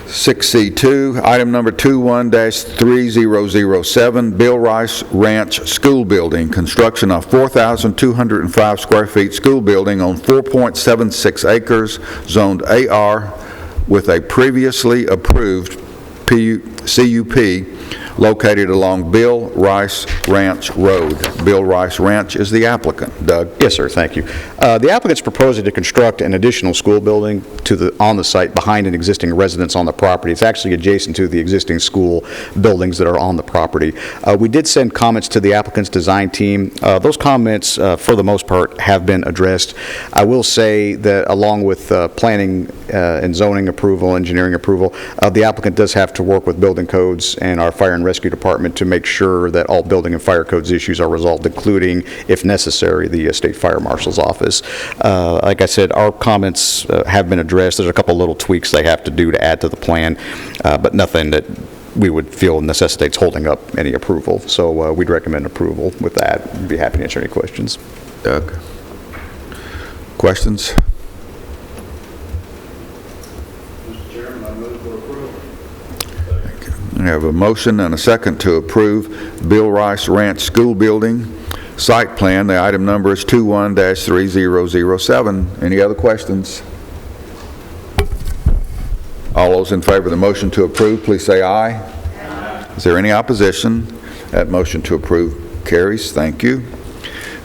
A: 6C2, item number 21-3007, Bill Rice Ranch School Building, construction of 4,205 square feet school building on 4.76 acres, zoned AR, with a previously approved CUP located along Bill Rice Ranch Road. Bill Rice Ranch is the applicant. Doug?
F: Yes, sir. Thank you. The applicant's proposing to construct an additional school building on the site behind an existing residence on the property. It's actually adjacent to the existing school buildings that are on the property. We did send comments to the applicant's design team. Those comments, for the most part, have been addressed. I will say that along with planning and zoning approval, engineering approval, the applicant does have to work with building codes and our fire and rescue department to make sure that all building and fire codes issues are resolved, including, if necessary, the state fire marshal's office. Like I said, our comments have been addressed. There's a couple little tweaks they have to do to add to the plan, but nothing that we would feel necessitates holding up any approval. So we'd recommend approval with that. I'd be happy to answer any questions.
A: Doug? Questions? We have a motion and a second to approve Bill Rice Ranch School Building site plan. The item number is 21-3007. Any other questions? All those in favor of the motion to approve, please say aye. Aye. Is there any opposition? That motion to approve carries. Thank you.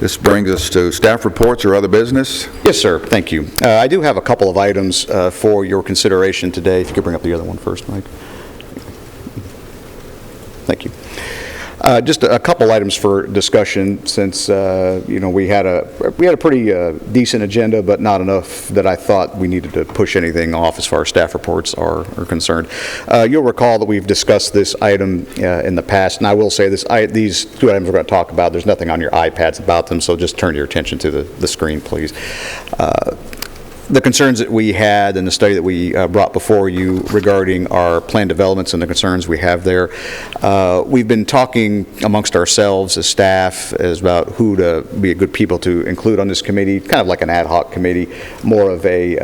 A: This brings us to staff reports or other business.
F: Yes, sir. Thank you. I do have a couple of items for your consideration today. If you could bring up the other one first, Mike. Thank you. Just a couple items for discussion, since we had a pretty decent agenda, but not enough that I thought we needed to push anything off as far as staff reports are concerned. You'll recall that we've discussed this item in the past, and I will say these two items we're going to talk about, there's nothing on your iPads about them, so just turn your attention to the screen, please. The concerns that we had and the study that we brought before you regarding our plan developments and the concerns we have there, we've been talking amongst ourselves as staff as about who to be a good people to include on this committee, kind of like an ad hoc committee, more of a,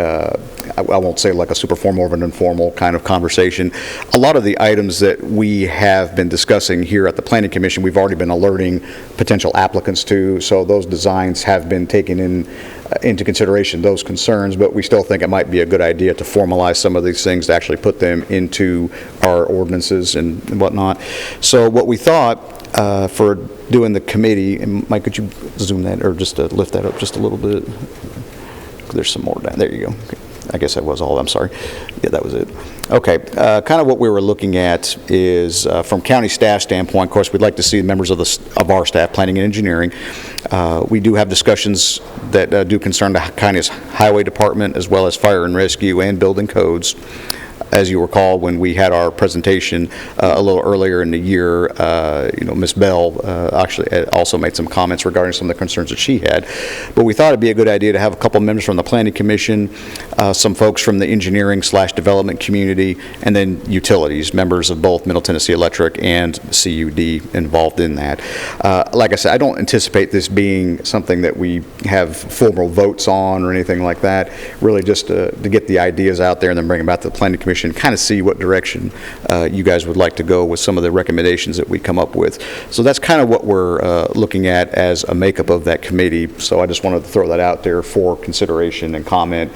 F: I won't say like a super formal, more of an informal kind of conversation. A lot of the items that we have been discussing here at the Planning Commission, we've already been alerting potential applicants to, so those designs have been taken into consideration, those concerns, but we still think it might be a good idea to formalize some of these things, to actually put them into our ordinances and whatnot. So what we thought for doing the committee, and Mike, could you zoom that, or just lift that up just a little bit? There's some more down, there you go. Okay. I guess that was all, I'm sorry. Yeah, that was it. Okay, kind of what we were looking at is from county staff standpoint, of course, we'd like to see members of our staff, planning and engineering. We do have discussions that do concern the county's highway department, as well as fire and rescue and building codes. As you recall, when we had our presentation a little earlier in the year, Ms. Bell actually also made some comments regarding some of the concerns that she had. But we thought it'd be a good idea to have a couple members from the Planning Commission, some folks from the engineering/development community, and then utilities, members of both Middle Tennessee Electric and CUD involved in that. Like I said, I don't anticipate this being something that we have formal votes on or anything like that. Really just to get the ideas out there and then bring them back to the Planning Commission, kind of see what direction you guys would like to go with some of the recommendations that we come up with. So that's kind of what we're looking at as a makeup of that committee. So I just wanted to throw that out there for consideration and comment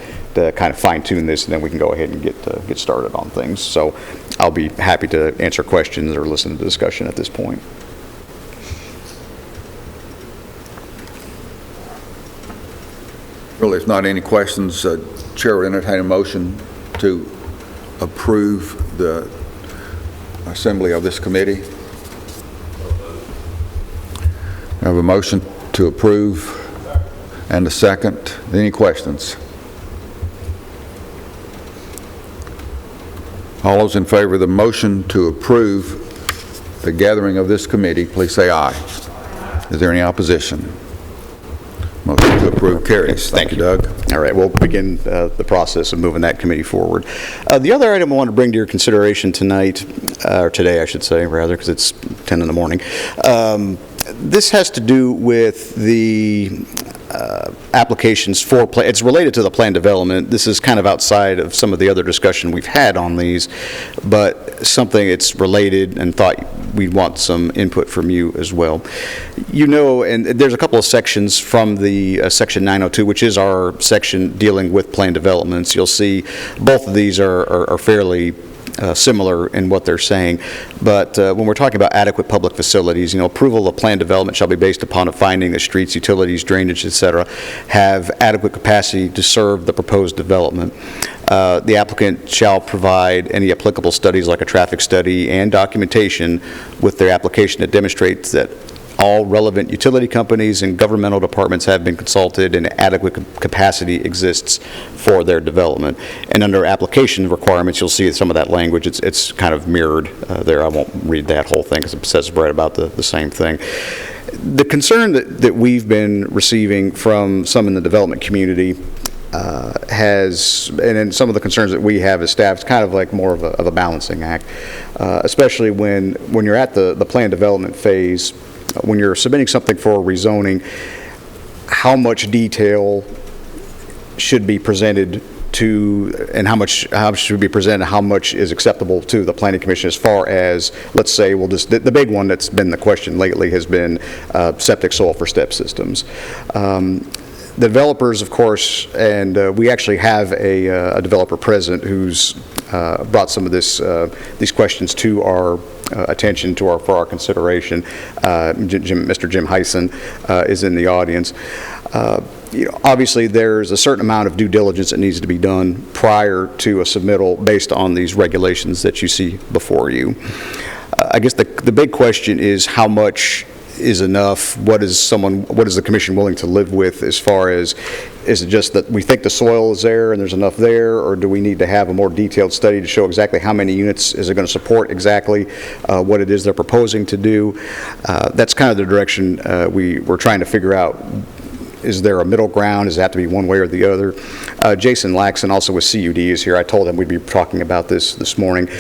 F: kind of fine tune this, and then we can go ahead and get started on things. So I'll be happy to answer questions or listen to the discussion at this point.
A: Really, if not any questions, Chair will entertain a motion to approve the assembly of this committee. I have a motion to approve and a second. Any questions? All those in favor of the motion to approve the gathering of this committee, please say aye. Is there any opposition? Motion to approve carries. Thank you, Doug.
F: All right, we'll begin the process of moving that committee forward. The other item I want to bring to your consideration tonight, or today I should say, rather, because it's 10 in the morning. This has to do with the applications for, it's related to the plan development. This is kind of outside of some of the other discussion we've had on these, but something it's related, and thought we'd want some input from you as well. You know, and there's a couple of sections from the Section 902, which is our section dealing with plan developments. You'll see both of these are fairly similar in what they're saying, but when we're talking about adequate public facilities, you know, approval of plan development shall be based upon a finding that streets, utilities, drainage, etc., have adequate capacity to serve the proposed development. The applicant shall provide any applicable studies like a traffic study and documentation with their application that demonstrates that all relevant utility companies and governmental departments have been consulted and adequate capacity exists for their development. And under application requirements, you'll see some of that language. It's kind of mirrored there. I won't read that whole thing because it says right about the same thing. The concern that we've been receiving from some in the development community and then some of the concerns that we have as staff, it's kind of like more of a balancing act, especially when you're at the plan development phase. When you're submitting something for rezoning, how much detail should be presented to, and how much should be presented, how much is acceptable to the Planning Commission as far as, let's say, we'll just, the big one that's been the question lately has been septic soil for step systems. The developers, of course, and we actually have a developer present who's brought some of these questions to our attention, for our consideration. Mr. Jim Heisen is in the audience. You know, obviously, there's a certain amount of due diligence that needs to be done prior to a submittal based on these regulations that you see before you. I guess the big question is how much is enough? What is the commission willing to live with as far as, is it just that we think the soil is there and there's enough there, or do we need to have a more detailed study to show exactly how many units is it going to support, exactly what it is they're proposing to do? That's kind of the direction we're trying to figure out. Is there a middle ground? Does it have to be one way or the other? Jason Laxon, also with CUD, is here. I told him we'd be talking about this morning.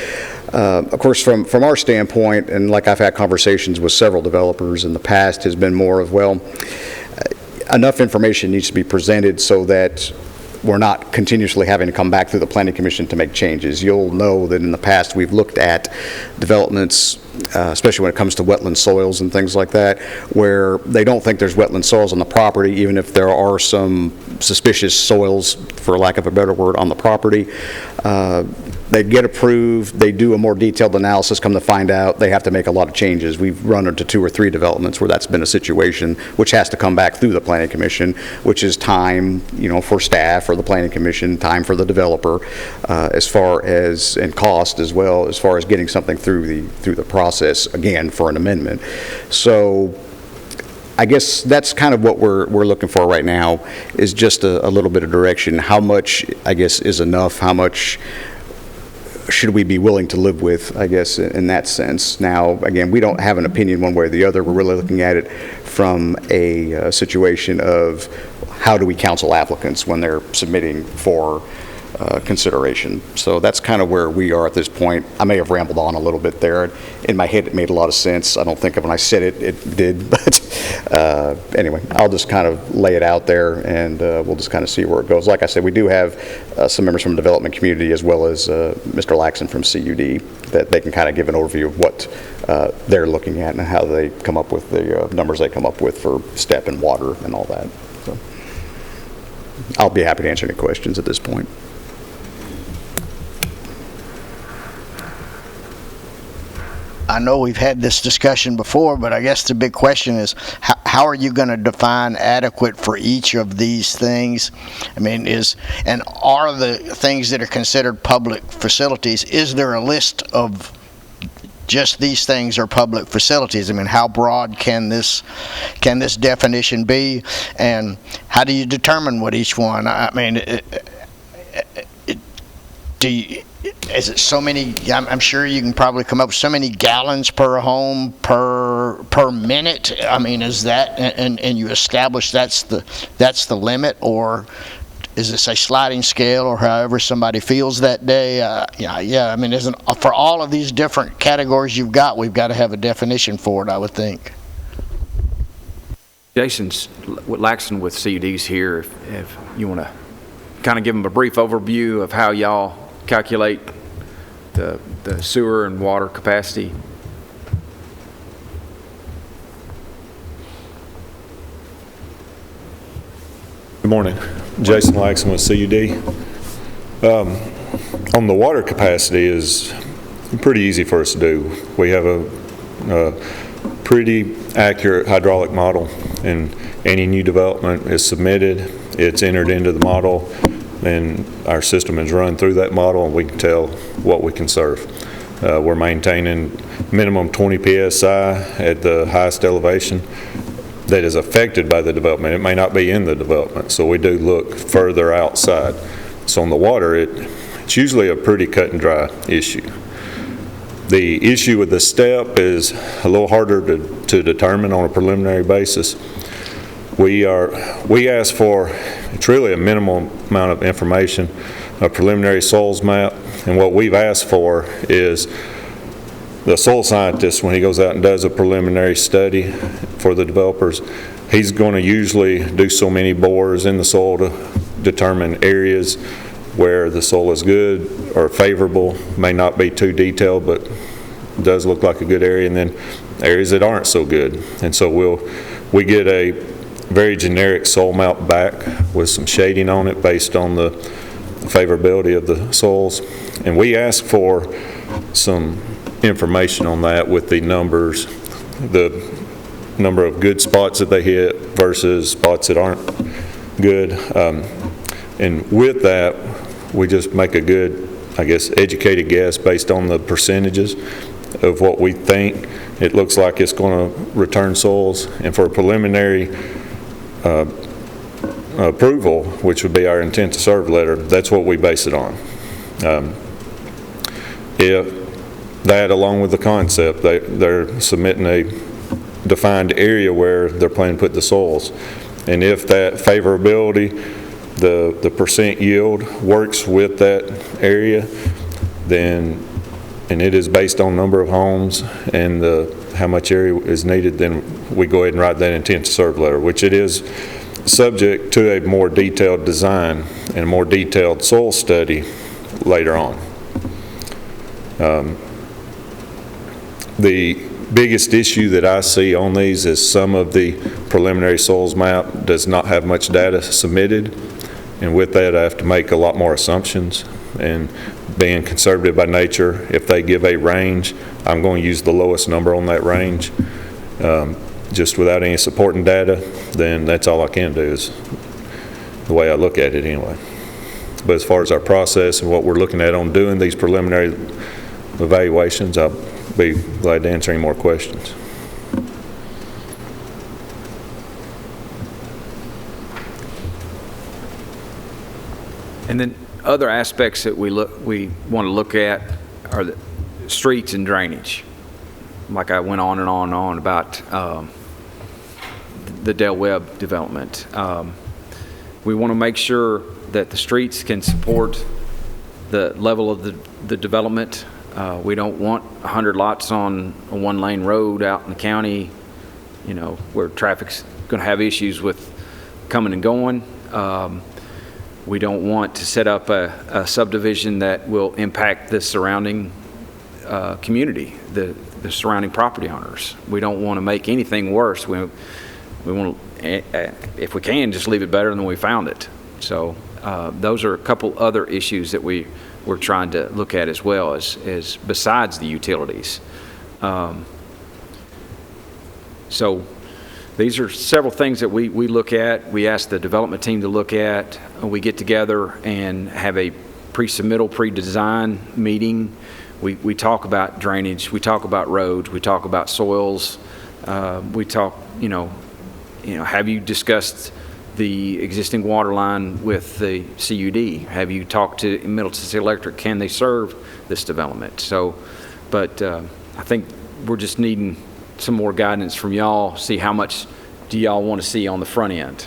F: Of course, from our standpoint, and like I've had conversations with several developers in the past, has been more of, well, enough information needs to be presented so that we're not continuously having to come back through the Planning Commission to make changes. You'll know that in the past we've looked at developments, especially when it comes to wetland soils and things like that, where they don't think there's wetland soils on the property, even if there are some suspicious soils, for lack of a better word, on the property. They get approved, they do a more detailed analysis, come to find out they have to make a lot of changes. We've run into 2 or 3 developments where that's been a situation which has to come back through the Planning Commission, which is time, you know, for staff or the Planning Commission, time for the developer, as far as, and cost as well, as far as getting something through the process, again, for an amendment. So I guess that's kind of what we're looking for right now, is just a little bit of direction. How much, I guess, is enough? How much should we be willing to live with, I guess, in that sense? Now, again, we don't have an opinion one way or the other. We're really looking at it from a situation of how do we counsel applicants when they're submitting for consideration. So that's kind of where we are at this point. I may have rambled on a little bit there. In my head, it made a lot of sense. I don't think when I said it, it did. But anyway, I'll just kind of lay it out there, and we'll just kind of see where it goes. Like I said, we do have some members from the development community, as well as Mr. Laxon from CUD, that they can kind of give an overview of what they're looking at and how they come up with the numbers they come up with for step and water and all that. So. I'll be happy to answer any questions at this point.
B: I know we've had this discussion before, but I guess the big question is, how are you going to define adequate for each of these things? I mean, are the things that are considered public facilities, is there a list of just these things are public facilities? I mean, how broad can this definition be, and how do you determine what each one? I mean, is it so many? I'm sure you can probably come up with so many gallons per home per minute. I mean, is that and you establish that's the limit, or is this a sliding scale, or however somebody feels that day? Yeah. I mean, isn't for all of these different categories we've got to have a definition for it, I would think.
I: Jason Laxton with CUD's here, if you want to kind of give them a brief overview of how y'all calculate the sewer and water capacity.
L: Good morning. Jason Laxton with CUD. On the water capacity is pretty easy for us to do. We have a pretty accurate hydraulic model, and any new development is submitted, it's entered into the model, and our system is run through that model, and we can tell what we can serve. We're maintaining minimum 20 PSI at the highest elevation that is affected by the development. It may not be in the development, so we do look further outside. So on the water, it's usually a pretty cut and dry issue. The issue with the step is a little harder to determine on a preliminary basis. We ask for, it's really a minimal amount of information, a preliminary soils map, and what we've asked for is the soil scientist, when he goes out and does a preliminary study for the developers, he's going to usually do so many bores in the soil to determine areas where the soil is good or favorable, may not be too detailed, but does look like a good area, and then areas that aren't so good. And so we get a very generic soil map back with some shading on it based on the favorability of the soils. And we ask for some information on that with the numbers, the number of good spots that they hit versus spots that aren't good. And with that, we just make a good, I guess, educated guess based on the percentages of what we think it looks like it's going to return soils. And for a preliminary approval, which would be our intent to serve letter, that's what we base it on. If that, along with the concept, they're submitting a defined area where they're planning to put the soils, and if that favorability, the percent yield works with that area, then, and it is based on number of homes and how much area is needed, then we go ahead and write that intent to serve letter, which it is subject to a more detailed design and a more detailed soil study later on. The biggest issue that I see on these is some of the preliminary soils map does not have much data submitted, and with that I have to make a lot more assumptions. And being conservative by nature, if they give a range, I'm going to use the lowest number on that range. Just without any supporting data, then that's all I can do, is the way I look at it anyway. But as far as our process and what we're looking at on doing these preliminary evaluations, I'll be glad to answer any more questions.
I: And then other aspects that we want to look at are the streets and drainage. Like I went on and on and on about the Del Webb development. We want to make sure that the streets can support the level of the development. We don't want 100 lots on a one-lane road out in the county, where traffic's going to have issues with coming and going. We don't want to set up a subdivision that will impact the surrounding community, the surrounding property owners. We don't want to make anything worse. We want to, if we can, just leave it better than we found it. So those are a couple other issues that we're trying to look at as well as besides the utilities. So these are several things that we look at. We ask the development team to look at. We get together and have a pre-submittal, pre-design meeting. We talk about drainage. We talk about roads. We talk about soils. We talk, have you discussed the existing water line with the CUD? Have you talked to Middle Tennessee Electric? Can they serve this development? So, but I think we're just needing some more guidance from y'all. See how much do y'all want to see on the front end?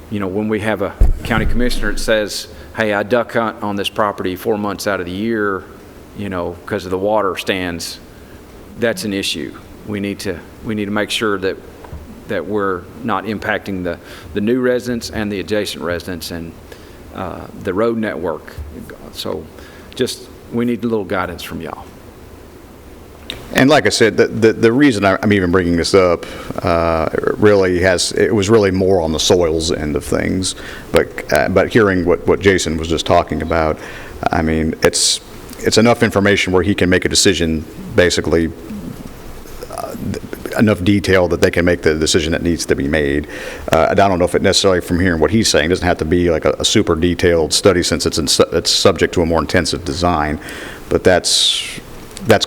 I: When we have a county commissioner that says, hey, I duck hunt on this property 4 months out of the year, because of the water stands, that's an issue. We need to make sure that we're not impacting the new residents and the adjacent residents and the road network. So we need a little guidance from y'all.
F: And like I said, the reason I'm even bringing this up it was really more on the soils end of things. But hearing what Jason was just talking about, I mean, it's enough information where he can make a decision, basically enough detail that they can make the decision that needs to be made. I don't know if it necessarily, from hearing what he's saying, it doesn't have to be like a super detailed study since it's subject to a more intensive design. But that's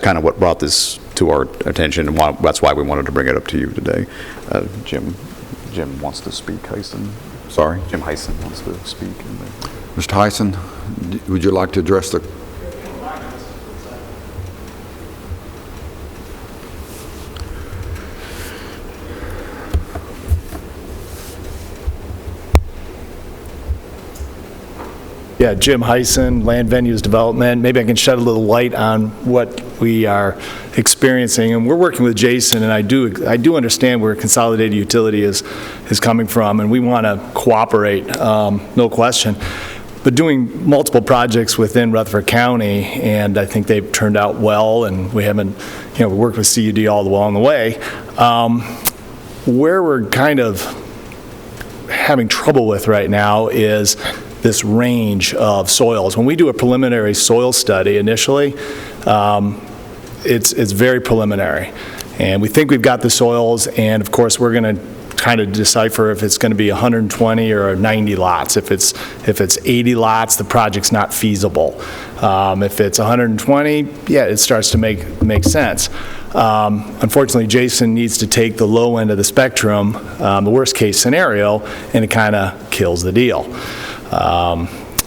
F: kind of what brought this to our attention, and that's why we wanted to bring it up to you today. Jim wants to speak.
A: Sorry?
F: Jim Heisen wants to speak.
A: Mr. Heisen, would you like to address the...
M: Yeah, Jim Heisen, Land Venues Development. Maybe I can shed a little light on what we are experiencing. And we're working with Jason, and I do understand where Consolidated Utility is coming from, and we want to cooperate, no question. But doing multiple projects within Rutherford County, and I think they've turned out well, and we haven't, we worked with CUD all along the way. Where we're kind of having trouble with right now is this range of soils. When we do a preliminary soil study initially, it's very preliminary. And we think we've got the soils, and of course we're going to kind of decipher if it's going to be 120 or 90 lots. If it's 80 lots, the project's not feasible. If it's 120, yeah, it starts to make sense. Unfortunately, Jason needs to take the low end of the spectrum, the worst case scenario, and it kind of kills the deal.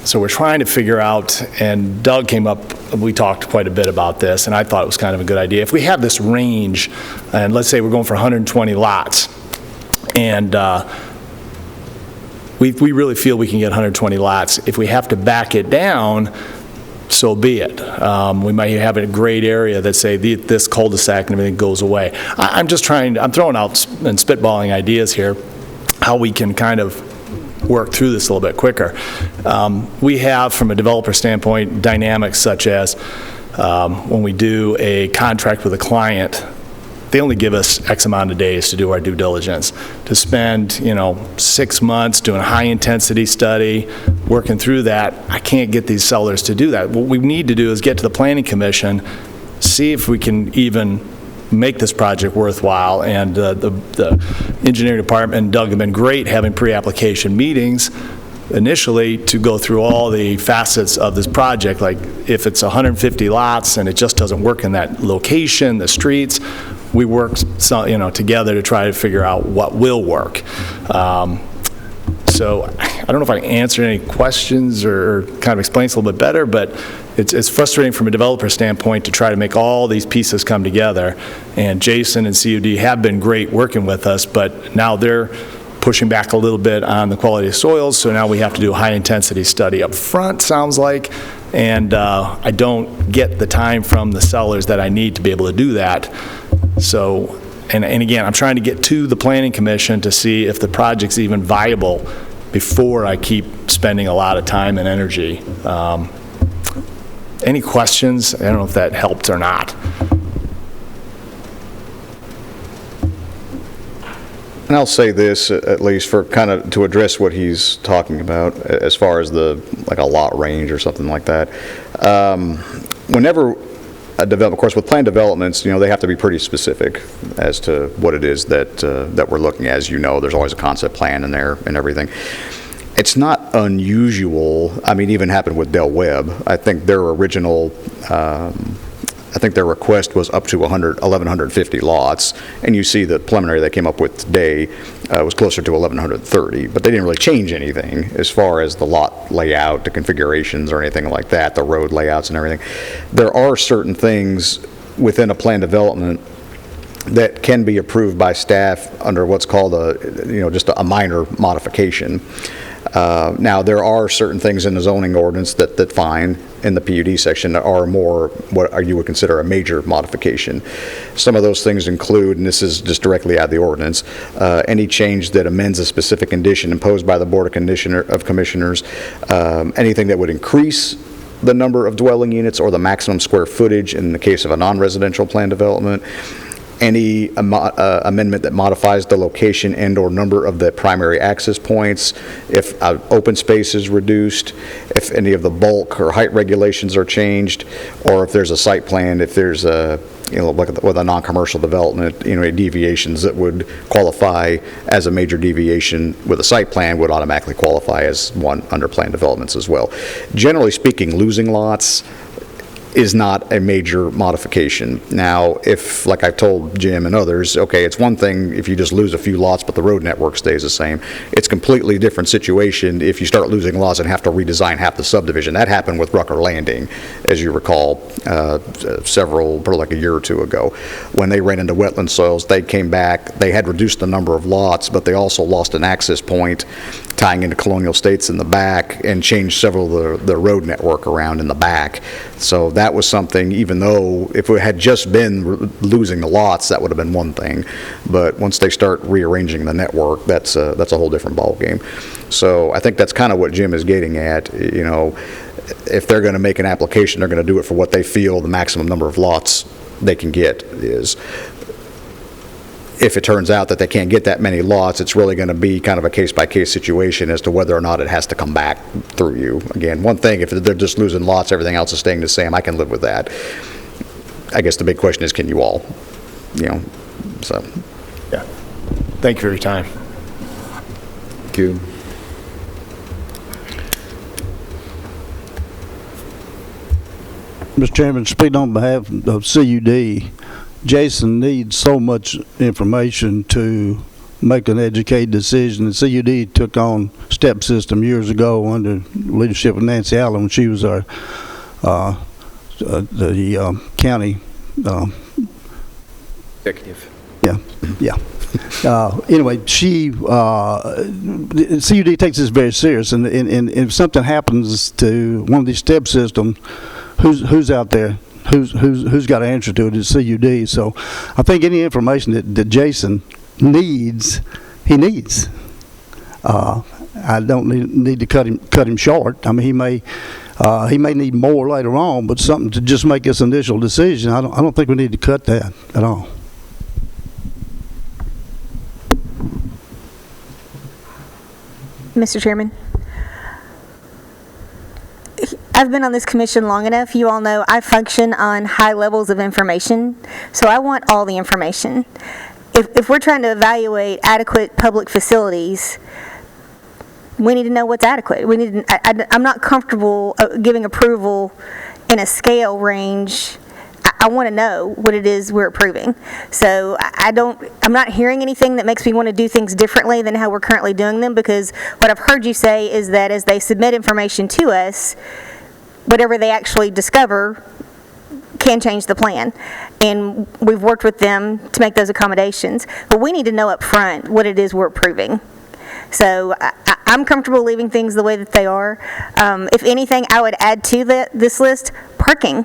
M: So we're trying to figure out, and Doug came up, we talked quite a bit about this, and I thought it was kind of a good idea. If we have this range, and let's say we're going for 120 lots, and we really feel we can get 120 lots. If we have to back it down, so be it. We might have a great area that say this cul-de-sac and everything goes away. I'm throwing out and spitballing ideas here, how we can kind of work through this a little bit quicker. We have, from a developer standpoint, dynamics such as when we do a contract with a client, they only give us X amount of days to do our due diligence. To spend, 6 months doing a high-intensity study, working through that, I can't get these sellers to do that. What we need to do is get to the Planning Commission, see if we can even make this project worthwhile, and the engineering department and Doug have been great having pre-application meetings initially to go through all the facets of this project. Like if it's 150 lots and it just doesn't work in that location, the streets, we work together to try to figure out what will work. So I don't know if I answered any questions or kind of explains a little bit better, but it's frustrating from a developer standpoint to try to make all these pieces come together. And Jason and CUD have been great working with us, but now they're pushing back a little bit on the quality of soils, so now we have to do a high-intensity study up front, sounds like, and I don't get the time from the sellers that I need to be able to do that. So, and again, I'm trying to get to the Planning Commission to see if the project's even viable before I keep spending a lot of time and energy. Any questions? I don't know if that helped or not.
F: And I'll say this, at least for kind of to address what he's talking about, as far as like a lot range or something like that. Whenever a development, of course, with planned developments, they have to be pretty specific as to what it is that we're looking at. As you know, there's always a concept plan in there and everything. It's not unusual. I mean, even happened with Del Webb. I think their original, their request was up to 1,150 lots, and you see the preliminary they came up with today was closer to 1,130, but they didn't really change anything as far as the lot layout, the configurations, or anything like that, the road layouts and everything. There are certain things within a planned development that can be approved by staff under what's called just a minor modification. Now, there are certain things in the zoning ordinance that find in the PUD section that are more what you would consider a major modification. Some of those things include, and this is just directly out of the ordinance, any change that amends a specific condition imposed by the Board of Commissioners, anything that would increase the number of dwelling units or the maximum square footage in the case of a non-residential plan development, any amendment that modifies the location and or number of the primary access points, if open space is reduced, if any of the bulk or height regulations are changed, or if there's a site plan, if there's with a non-commercial development, deviations that would qualify as a major deviation with a site plan would automatically qualify as one under planned developments as well. Generally speaking, losing lots is not a major modification. Now, if, like I've told Jim and others, okay, it's one thing if you just lose a few lots but the road network stays the same. It's a completely different situation if you start losing lots and have to redesign half the subdivision. That happened with Rucker Landing, as you recall, probably like a year or two ago. When they ran into wetland soils, they came back, they had reduced the number of lots, but they also lost an access point tying into Colonial States in the back and changed several of the road network around in the back. So that was something, even though if it had just been losing the lots, that would have been one thing. But once they start rearranging the network, that's a whole different ballgame. So I think that's kind of what Jim is getting at. If they're going to make an application, they're going to do it for what they feel the maximum number of lots they can get is. If it turns out that they can't get that many lots, it's really going to be kind of a case-by-case situation as to whether or not it has to come back through you. Again, one thing, if they're just losing lots, everything else is staying the same, I can live with that. I guess the big question is, can you all? So.
M: Yeah. Thank you for your time.
A: Thank you.
J: Mr. Chairman, speaking on behalf of CUD, Jason needs so much information to make an educated decision. The CUD took on STEP system years ago under leadership of Nancy Allen when she was our the county
I: Executive.
J: Anyway, CUD takes this very serious, and if something happens to one of these STEP systems, who's out there? Who's got to answer to it is CUD. So I think any information that Jason needs, he needs. I don't need to cut him short. I mean, he may need more later on, but something to just make this initial decision. I don't think we need to cut that at all.
H: Mr. Chairman, I've been on this commission long enough. You all know I function on high levels of information, so I want all the information. If we're trying to evaluate adequate public facilities, we need to know what's adequate. I'm not comfortable giving approval in a scale range. I want to know what it is we're approving. So I'm not hearing anything that makes me want to do things differently than how we're currently doing them, because what I've heard you say is that as they submit information to us, whatever they actually discover can change the plan. And we've worked with them to make those accommodations. But we need to know up front what it is we're approving. So I'm comfortable leaving things the way that they are. If anything, I would add to this list parking.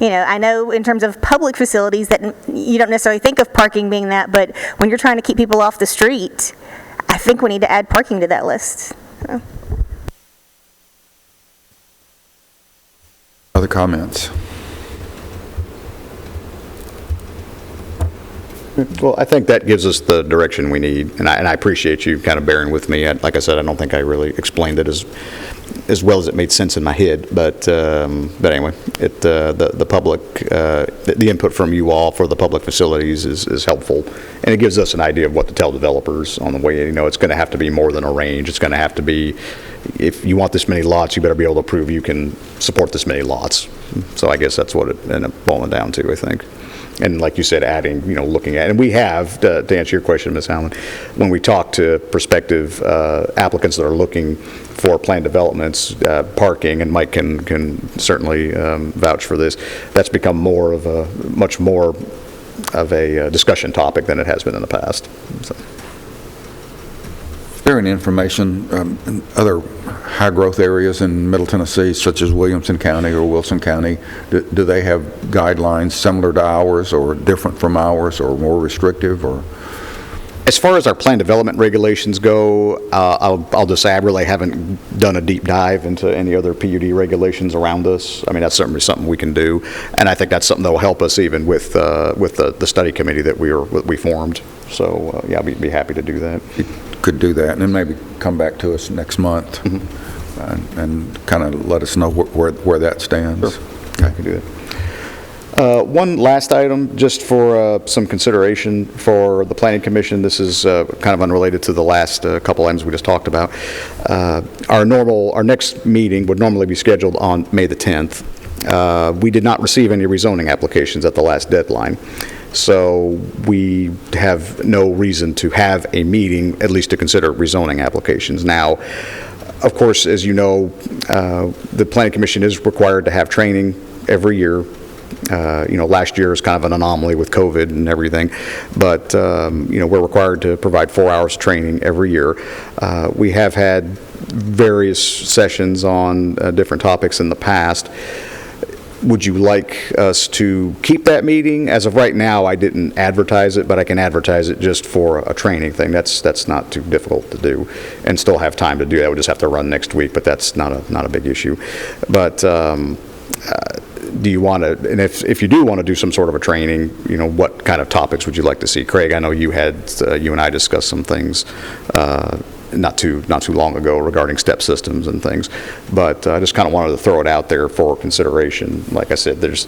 H: I know in terms of public facilities that you don't necessarily think of parking being that, but when you're trying to keep people off the street, I think we need to add parking to that list. So.
A: Other comments?
F: Well, I think that gives us the direction we need, and I appreciate you kind of bearing with me. Like I said, I don't think I really explained it as well as it made sense in my head, but anyway, the public, the input from you all for the public facilities is helpful, and it gives us an idea of what to tell developers on the way. It's going to have to be more than a range. It's going to have to be, if you want this many lots, you better be able to prove you can support this many lots. So I guess that's what it ended up boiling down to, I think. And like you said, adding, looking at, and we have, to answer your question, Ms. Allen, when we talk to prospective applicants that are looking for planned developments, parking, and Mike can certainly vouch for this, that's become much more of a discussion topic than it has been in the past. So.
A: Is there any information in other high-growth areas in Middle Tennessee, such as Williamson County or Wilson County? Do they have guidelines similar to ours, or different from ours, or more restrictive? Or
F: as far as our planned development regulations go, I'll just say I really haven't done a deep dive into any other PUD regulations around us. I mean, that's certainly something we can do, and I think that's something that will help us even with the study committee that we formed. So yeah, I'd be happy to do that.
A: You could do that, and then maybe come back to us next month and kind of let us know where that stands.
F: Sure. Okay. I can do that. One last item, just for some consideration for the Planning Commission. This is kind of unrelated to the last couple items we just talked about. Our next meeting would normally be scheduled on May the 10th. We did not receive any rezoning applications at the last deadline. So we have no reason to have a meeting, at least to consider rezoning applications. Now, of course, as you know, the Planning Commission is required to have training every year. Last year is kind of an anomaly with COVID and everything, but we're required to provide 4 hours training every year. We have had various sessions on different topics in the past. Would you like us to keep that meeting? As of right now, I didn't advertise it, but I can advertise it just for a training thing. That's not too difficult to do, and still have time to do that. We'll just have to run next week, but that's not a big issue. But do you want to, and if you do want to do some sort of a training, what kind of topics would you like to see? Craig, I know you and I discussed some things not too long ago regarding step systems and things, but I just kind of wanted to throw it out there for consideration. Like I said, there's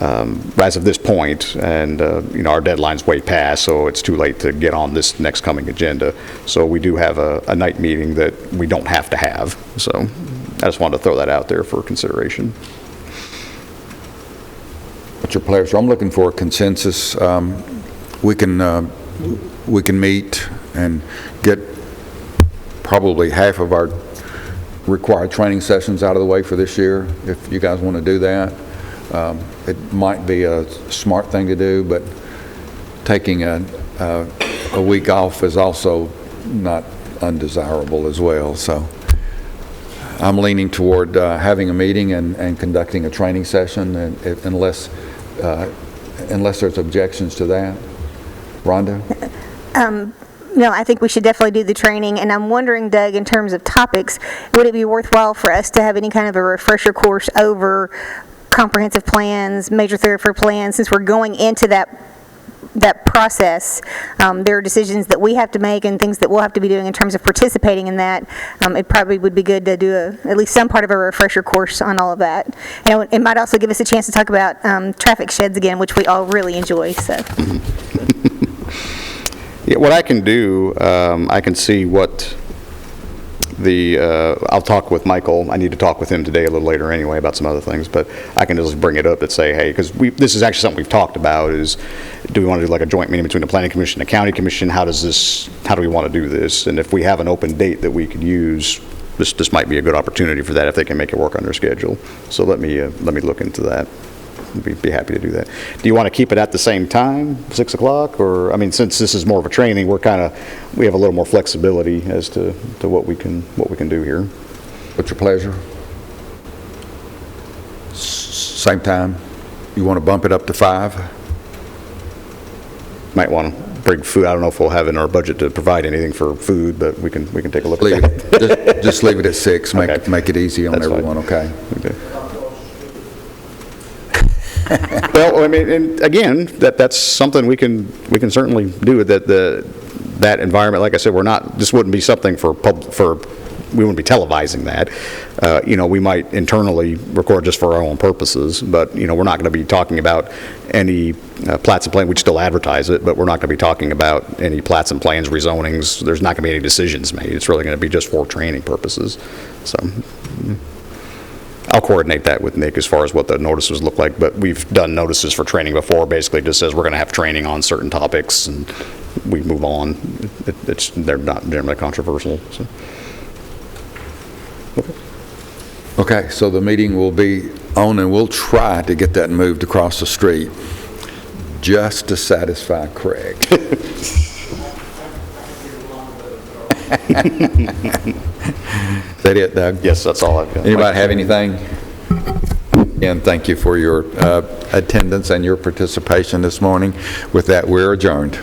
F: as of this point, and our deadline's way past, so it's too late to get on this next coming agenda. So we do have a night meeting that we don't have to have. So I just wanted to throw that out there for consideration.
A: What's your pleasure? I'm looking for a consensus. We can meet and get probably half of our required training sessions out of the way for this year, if you guys want to do that. It might be a smart thing to do, but taking a week off is also not undesirable as well. So I'm leaning toward having a meeting and conducting a training session, unless there's objections to that. Rhonda?
H: No, I think we should definitely do the training, and I'm wondering, Doug, in terms of topics, would it be worthwhile for us to have any kind of a refresher course over comprehensive plans, major thoroughfare plans, since we're going into that process? There are decisions that we have to make and things that we'll have to be doing in terms of participating in that. It probably would be good to do at least some part of a refresher course on all of that. And it might also give us a chance to talk about traffic sheds again, which we all really enjoy. So.
F: Yeah, what I can do, I can see what I'll talk with Michael. I need to talk with him today a little later anyway about some other things, but I can just bring it up and say, hey, because this is actually something we've talked about, is do we want to do like a joint meeting between the Planning Commission and the County Commission? How do we want to do this? And if we have an open date that we could use, this might be a good opportunity for that if they can make it work on their schedule. So let me look into that. Be happy to do that. Do you want to keep it at the same time, 6 o'clock? Or, I mean, since this is more of a training, we have a little more flexibility as to what we can do here.
A: What's your pleasure? Same time? You want to bump it up to 5?
F: Might want to bring food. I don't know if we'll have in our budget to provide anything for food, but we can take a look at that.
A: Just leave it at 6. Make it easy on
F: That's
A: everyone,
F: fine.
A: okay?
F: Well, I mean, and again, that's something we can certainly do, that environment. Like I said, this wouldn't be something we wouldn't be televising that. We might internally record just for our own purposes, but, we're not going to be talking about any plats and plans. We'd still advertise it, but we're not going to be talking about any plats and plans, rezonings. There's not going to be any decisions made. It's really going to be just for training purposes. So I'll coordinate that with Nick as far as what the notices look like, but we've done notices for training before. Basically, it just says we're going to have training on certain topics, and we move on. They're not generally controversial. So.
A: Okay, so the meeting will be on, and we'll try to get that moved across the street just to satisfy Craig. Is that it, Doug?
F: Yes, that's all I've got.
A: Anybody have anything? Again, thank you for your attendance and your participation this morning. With that, we're adjourned.